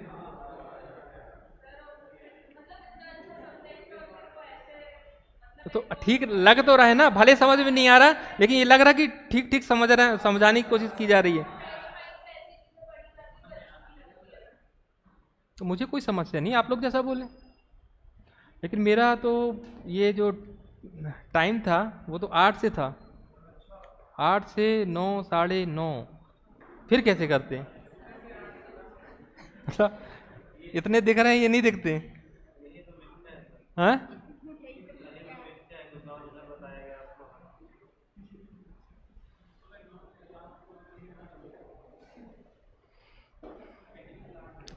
तो ठीक लग तो रहा है ना, भले समझ में नहीं आ रहा लेकिन ये लग रहा कि ठीक ठीक समझ रहे हैं, समझाने की कोशिश की जा रही है। तो मुझे कोई समस्या नहीं, आप लोग जैसा बोले। लेकिन मेरा तो ये जो टाइम था वो तो 8 से था, 8 से 9, 9:30। फिर कैसे करते हैं? मतलब इतने दिख रहे हैं, ये नहीं दिखते हाँ?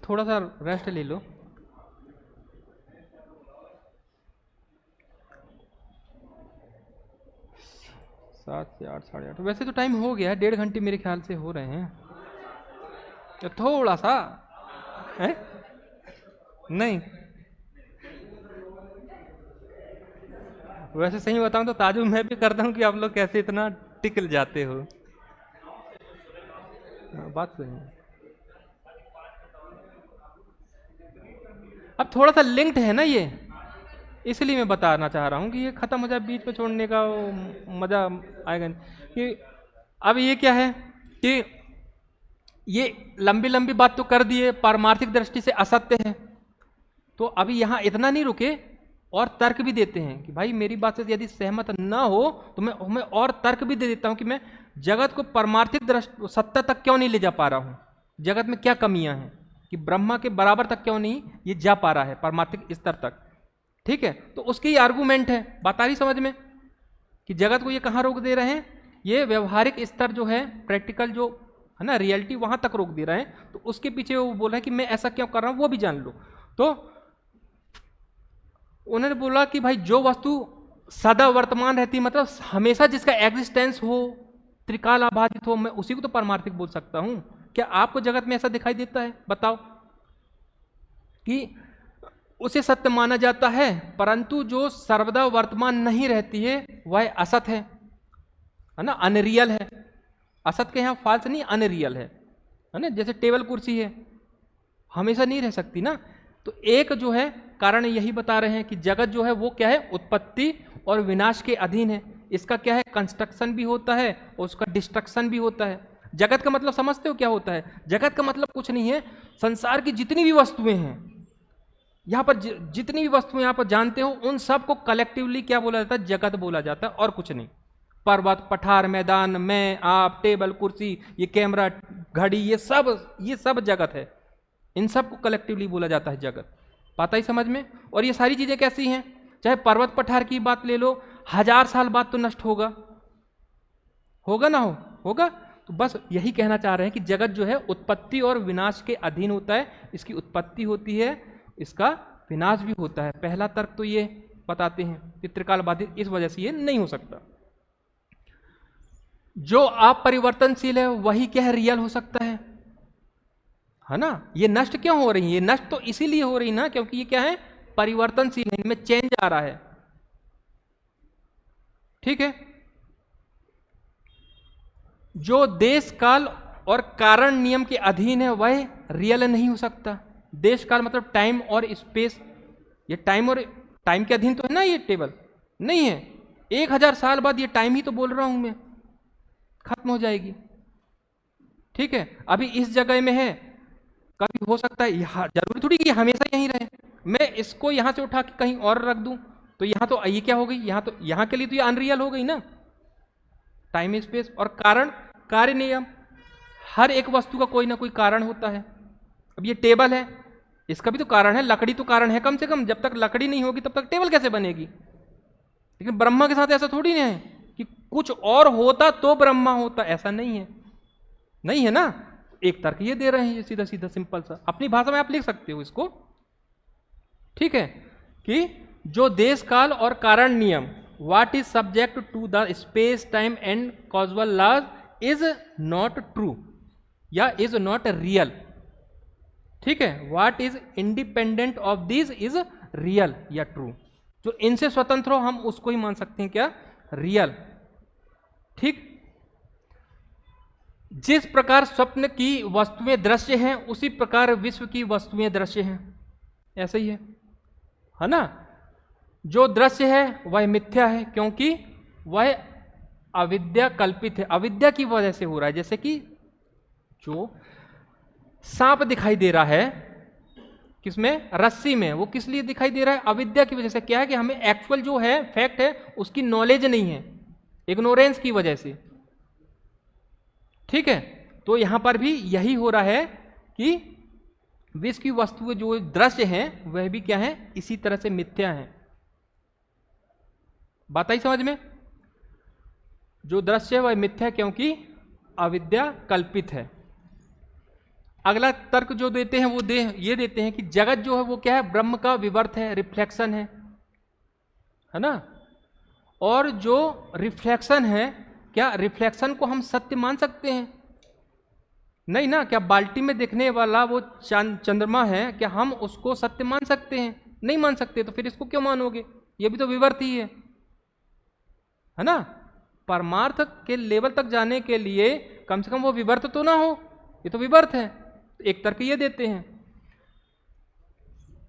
थोड़ा सा रेस्ट ले लो। सात से आठ, 8:30। वैसे तो टाइम हो गया है, 1.5 घंटे मेरे ख्याल से हो रहे हैं। तो थोड़ा सा है नहीं। वैसे सही बताऊं तो ताजुब मैं भी करता हूं कि आप लोग कैसे इतना टिकल जाते हो। बात सही है। अब थोड़ा सा लिंक्ड है ना ये, इसलिए मैं बताना चाह रहा हूँ कि ये खत्म हो जाए, बीच में छोड़ने का वो मजा आएगा नहीं। कि अब ये क्या है कि ये लंबी लंबी बात तो कर दिए, पारमार्थिक दृष्टि से असत्य है। तो अभी यहाँ इतना नहीं रुके और तर्क भी देते हैं कि भाई मेरी बात से यदि सहमत ना हो तो मैं और तर्क भी दे देता हूँ कि मैं जगत को परमार्थिक दृष्टि सत्ता तक क्यों नहीं ले जा पा रहा हूँ, जगत में क्या कमियां हैं, कि ब्रह्मा के बराबर तक क्यों नहीं ये जा पा रहा है परमार्थिक स्तर तक। ठीक है, तो उसकी ही आर्गूमेंट है, बात आ रही समझ में कि जगत को ये कहाँ रोक दे रहे हैं, ये व्यवहारिक स्तर जो है, प्रैक्टिकल जो है ना, रियलिटी, वहां तक रोक दे रहे हैं। तो उसके पीछे वो बोल रहा है कि मैं ऐसा क्यों कर रहा हूं वो भी जान लो। तो उन्होंने बोला कि भाई जो वस्तु सदा वर्तमान रहती है, मतलब हमेशा जिसका एग्जिस्टेंस हो, त्रिकाल आभाजित हो, मैं उसी को तो परमार्थिक बोल सकता हूं। क्या आपको जगत में ऐसा दिखाई देता है? बताओ कि उसे सत्य माना जाता है, परंतु जो सर्वदा वर्तमान नहीं रहती है वह असत है ना, अनरियल है। असत के यहाँ फाल्स नहीं, अनरियल है ना। जैसे टेबल कुर्सी है, हमेशा नहीं रह सकती ना। तो एक जो है कारण यही बता रहे हैं कि जगत जो है वो क्या है, उत्पत्ति और विनाश के अधीन है। इसका क्या है, कंस्ट्रक्शन भी होता है और उसका डिस्ट्रक्शन भी होता है। जगत का मतलब समझते हो क्या होता है? जगत का मतलब कुछ नहीं है, संसार की जितनी भी वस्तुएं हैं, यहाँ पर जितनी भी वस्तुएं यहाँ पर जानते हो, उन सब को कलेक्टिवली क्या बोला जाता है? जगत बोला जाता है, और कुछ नहीं। पर्वत, पठार, मैदान, मैं, आप, टेबल, कुर्सी, ये कैमरा, घड़ी, ये सब जगत है। इन सब को कलेक्टिवली बोला जाता है जगत। पाता ही समझ में? और ये सारी चीजें कैसी हैं? चाहे पर्वत पठार की बात ले लो, 1000 साल बाद तो नष्ट होगा ना होगा। तो बस यही कहना चाह रहे हैं कि जगत जो है उत्पत्ति और विनाश के अधीन होता है। इसकी उत्पत्ति होती है, इसका विनाश भी होता है। पहला तर्क तो ये बताते हैं कि त्रिकाल बाधित, इस वजह से ये नहीं हो सकता। जो आप परिवर्तनशील है वही क्या है, रियल हो सकता है ना। ये नष्ट क्यों हो रही है? ये नष्ट तो इसीलिए हो रही ना क्योंकि ये क्या है, परिवर्तनशील है, इनमें चेंज आ रहा है। ठीक है, जो देश काल और कारण नियम के अधीन है वह रियल नहीं हो सकता। देश काल मतलब टाइम और स्पेस, ये टाइम के अधीन तो है ना, ये टेबल नहीं है। 1000 साल बाद ये टाइम ही तो बोल रहा हूं मैं, खत्म हो जाएगी। ठीक है, अभी इस जगह में है, कभी हो सकता है यहाँ, जरूरी थोड़ी कि हमेशा यहीं रहे। मैं इसको यहां से उठा के कहीं और रख दूं तो यहाँ तो ये क्या हो गई, यहाँ के लिए तो ये अनरियल हो गई ना। टाइम स्पेस और कारण, कार्य नियम, हर एक वस्तु का कोई ना कोई कारण होता है। अब ये टेबल है, इसका भी तो कारण है, लकड़ी तो कारण है कम से कम। जब तक लकड़ी नहीं होगी तब तक टेबल कैसे बनेगी? लेकिन ब्रह्मा के साथ ऐसा थोड़ी ना है कि कुछ और होता तो ब्रह्मा होता, ऐसा नहीं है ना। एक तर्क ये दे रहे हैं, ये सीधा सीधा सिंपल सा, अपनी भाषा में आप लिख सकते हो इसको। ठीक है, कि जो देश काल और कारण नियम, what is subject to the space time and causal laws is not true. या इज नॉट रियल। ठीक है, what is independent of this is real या ट्रू। जो इनसे स्वतंत्र हो हम उसको ही मान सकते हैं क्या, रियल। ठीक, जिस प्रकार स्वप्न की वस्तुएं दृश्य हैं उसी प्रकार विश्व की वस्तुएं दृश्य हैं, ऐसा ही है ना। जो दृश्य है वह मिथ्या है क्योंकि वह अविद्या कल्पित है, अविद्या की वजह से हो रहा है। जैसे कि जो सांप दिखाई दे रहा है किसमें, रस्सी में, वो किस लिए दिखाई दे रहा है, अविद्या की वजह से। क्या है कि हमें एक्चुअल जो है फैक्ट है उसकी नॉलेज नहीं है, इग्नोरेंस की वजह से। ठीक है, तो यहां पर भी यही हो रहा है कि विश्व की वस्तुएं जो दृश्य हैं वह भी क्या है, इसी तरह से मिथ्या है। बात आई समझ में। जो दृश्य है वह मिथ्या क्योंकि अविद्या कल्पित है। अगला तर्क जो देते हैं वो ये देते हैं कि जगत जो है वो क्या है, ब्रह्म का विवर्त है, रिफ्लेक्शन है ना। और जो रिफ्लेक्शन है, क्या रिफ्लेक्शन को हम सत्य मान सकते हैं, नहीं ना। क्या बाल्टी में दिखने वाला वो चंद्रमा है, क्या हम उसको सत्य मान सकते हैं, नहीं मान सकते। तो फिर इसको क्यों मानोगे, ये भी तो विवर्त ही है ना। परमार्थ के लेवल तक जाने के लिए कम से कम वो विवर्त तो ना हो, ये तो विवर्त है। एक तर्क ये देते हैं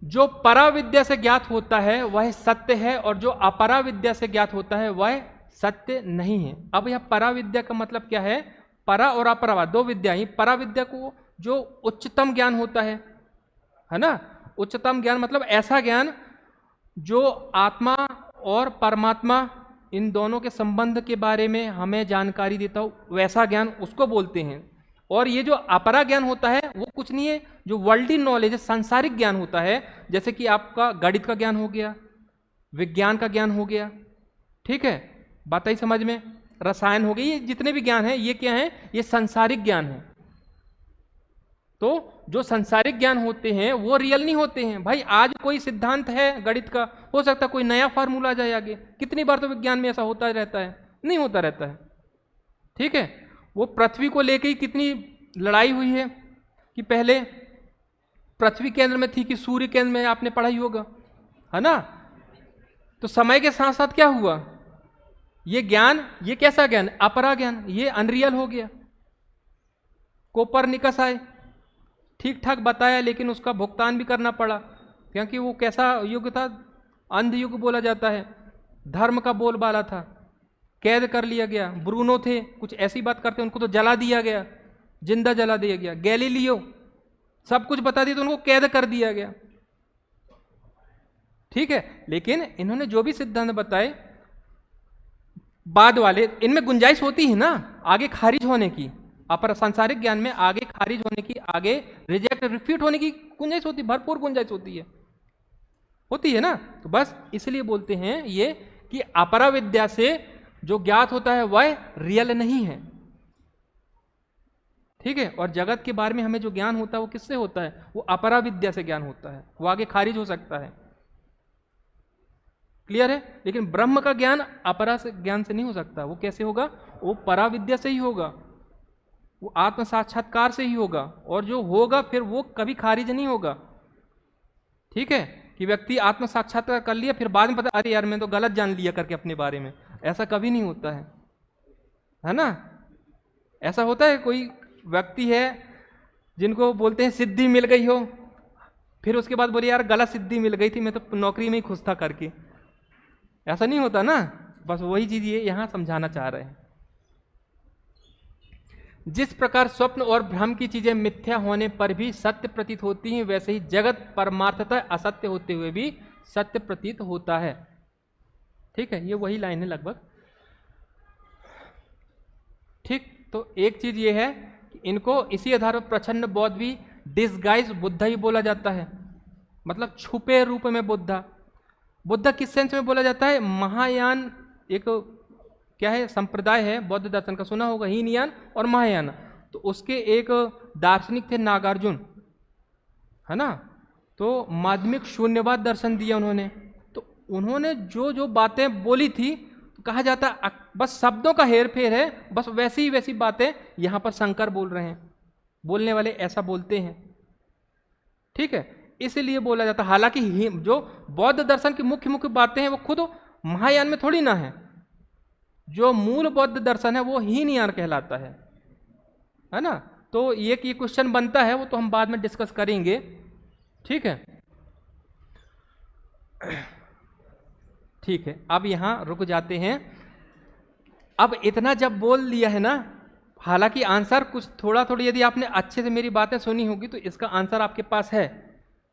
जो पराविद्या से ज्ञात होता है वह सत्य है और जो अपराविद्या से ज्ञात होता है वह सत्य नहीं है। अब यह पराविद्या का मतलब क्या है, परा और अपरा दो विद्या ही। पराविद्या को जो उच्चतम ज्ञान होता है ना, उच्चतम ज्ञान मतलब ऐसा ज्ञान जो आत्मा और परमात्मा इन दोनों के संबंध के बारे में हमें जानकारी देता हो, वैसा ज्ञान उसको बोलते हैं। और ये जो अपरा ज्ञान होता है वो कुछ नहीं है, जो वर्ल्डली नॉलेज है, सांसारिक ज्ञान होता है। जैसे कि आपका गणित का ज्ञान हो गया, विज्ञान का ज्ञान हो गया, ठीक है, बात आई समझ में, रसायन हो गई, ये जितने भी ज्ञान है ये क्या है, ये सांसारिक ज्ञान है। तो जो सांसारिक ज्ञान होते हैं वो रियल नहीं होते हैं। भाई आज कोई सिद्धांत है गणित का, हो सकता है कोई नया फार्मूला आ जाए आगे, कितनी बार तो विज्ञान में ऐसा होता रहता है, नहीं होता रहता है। ठीक है, वो पृथ्वी को लेकर ही कितनी लड़ाई हुई है कि पहले पृथ्वी केंद्र में थी कि सूर्य केंद्र में, आपने पढ़ा ही होगा, है ना। तो समय के साथ साथ क्या हुआ, ये ज्ञान, ये कैसा ज्ञान, अपरा ज्ञान, ये अनरियल हो गया। कोपरनिकस आए, ठीक ठाक बताया लेकिन उसका भुगतान भी करना पड़ा, क्योंकि वो कैसा युग था, अंध युग बोला जाता है, धर्म का बोलबाला था, कैद कर लिया गया। ब्रूनो थे, कुछ ऐसी बात करते, उनको तो जला दिया गया, जिंदा जला दिया गया। गैलीलियो सब कुछ बता दिया तो उनको कैद कर दिया गया। ठीक है, लेकिन इन्होंने जो भी सिद्धांत बताए बाद वाले, इनमें गुंजाइश होती है ना आगे खारिज होने की, अपर सांसारिक ज्ञान में आगे खारिज होने की, आगे रिजेक्ट रिफ्यूट होने की गुंजाइश होती, भरपूर गुंजाइश होती है ना। तो बस इसलिए बोलते हैं ये कि अपरा विद्या से जो ज्ञात होता है वह रियल नहीं है। ठीक है, और जगत के बारे में हमें जो ज्ञान होता है वो किससे होता है, वो अपरा विद्या से ज्ञान होता है, वो आगे खारिज हो सकता है। क्लियर है। लेकिन ब्रह्म का ज्ञान अपरा से ज्ञान से नहीं हो सकता। वो कैसे होगा, वो पराविद्या से ही होगा, वो आत्म साक्षात्कार से ही होगा, और जो होगा फिर वो कभी खारिज नहीं होगा। ठीक है, कि व्यक्ति आत्म साक्षात्कार कर लिया फिर बाद में पता, अरे यार मैं तो गलत जान लिया करके अपने बारे में, ऐसा कभी नहीं होता है ना। ऐसा होता है कोई व्यक्ति है जिनको बोलते हैं सिद्धि मिल गई हो, फिर उसके बाद बोले यार गलत सिद्धि मिल गई थी, मैं तो नौकरी में ही खुश था करके, ऐसा नहीं होता ना। बस वही चीज ये यहां समझाना चाह रहे हैं। जिस प्रकार स्वप्न और भ्रम की चीजें मिथ्या होने पर भी सत्य प्रतीत होती हैं, वैसे ही जगत परमार्थतः असत्य होते हुए भी सत्य प्रतीत होता है। ठीक है, ये वही लाइन है लगभग। ठीक, तो एक चीज ये है कि इनको इसी आधार पर प्रच्छन्न बौद्ध भी डिसगाइज बुद्धा ही बोला जाता है, मतलब छुपे रूप में बुद्धा। बुद्धा किस सेंस में बोला जाता है, महायान एक क्या है संप्रदाय है बौद्ध दर्शन का, सुना होगा, हीनयान और महायान। तो उसके एक दार्शनिक थे नागार्जुन, है ना। तो माध्यमिक शून्यवाद दर्शन दिया उन्होंने। तो उन्होंने जो जो बातें बोली थी, तो कहा जाता बस शब्दों का हेर फेर है, बस वैसी ही वैसी बातें यहां पर शंकर बोल रहे हैं। बोलने वाले ऐसा बोलते हैं, ठीक है, इसीलिए बोला जाता है। हालांकि जो बौद्ध दर्शन की मुख्य मुख्य बातें हैं वो खुद महायान में थोड़ी ना है, जो मूल बौद्ध दर्शन है वो हीनयान कहलाता है ना। तो ये क्वेश्चन बनता है, वो तो हम बाद में डिस्कस करेंगे, ठीक है। ठीक है, अब यहां रुक जाते हैं। अब इतना जब बोल दिया है ना, हालांकि आंसर कुछ थोड़ा थोड़ी यदि आपने अच्छे से मेरी बातें सुनी होगी तो इसका आंसर आपके पास है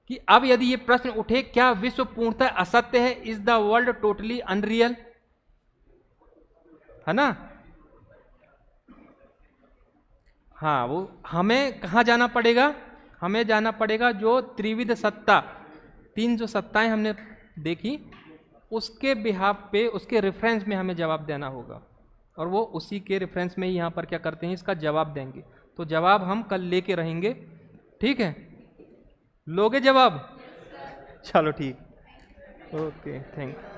कि अब यदि ये प्रश्न उठे, क्या विश्व पूर्णतः असत्य है, is the world totally unreal, है ना। हाँ, वो हमें कहाँ जाना पड़ेगा, हमें जाना पड़ेगा जो त्रिविध सत्ता, 3 जो सत्ताएं हमने देखी उसके बिहाफ पे, उसके रेफरेंस में हमें जवाब देना होगा, और वो उसी के रेफरेंस में ही यहाँ पर क्या करते हैं, इसका जवाब देंगे। तो जवाब हम कल लेके रहेंगे, ठीक है। लोगे जवाब? चलो ठीक, ओके, थैंक यू।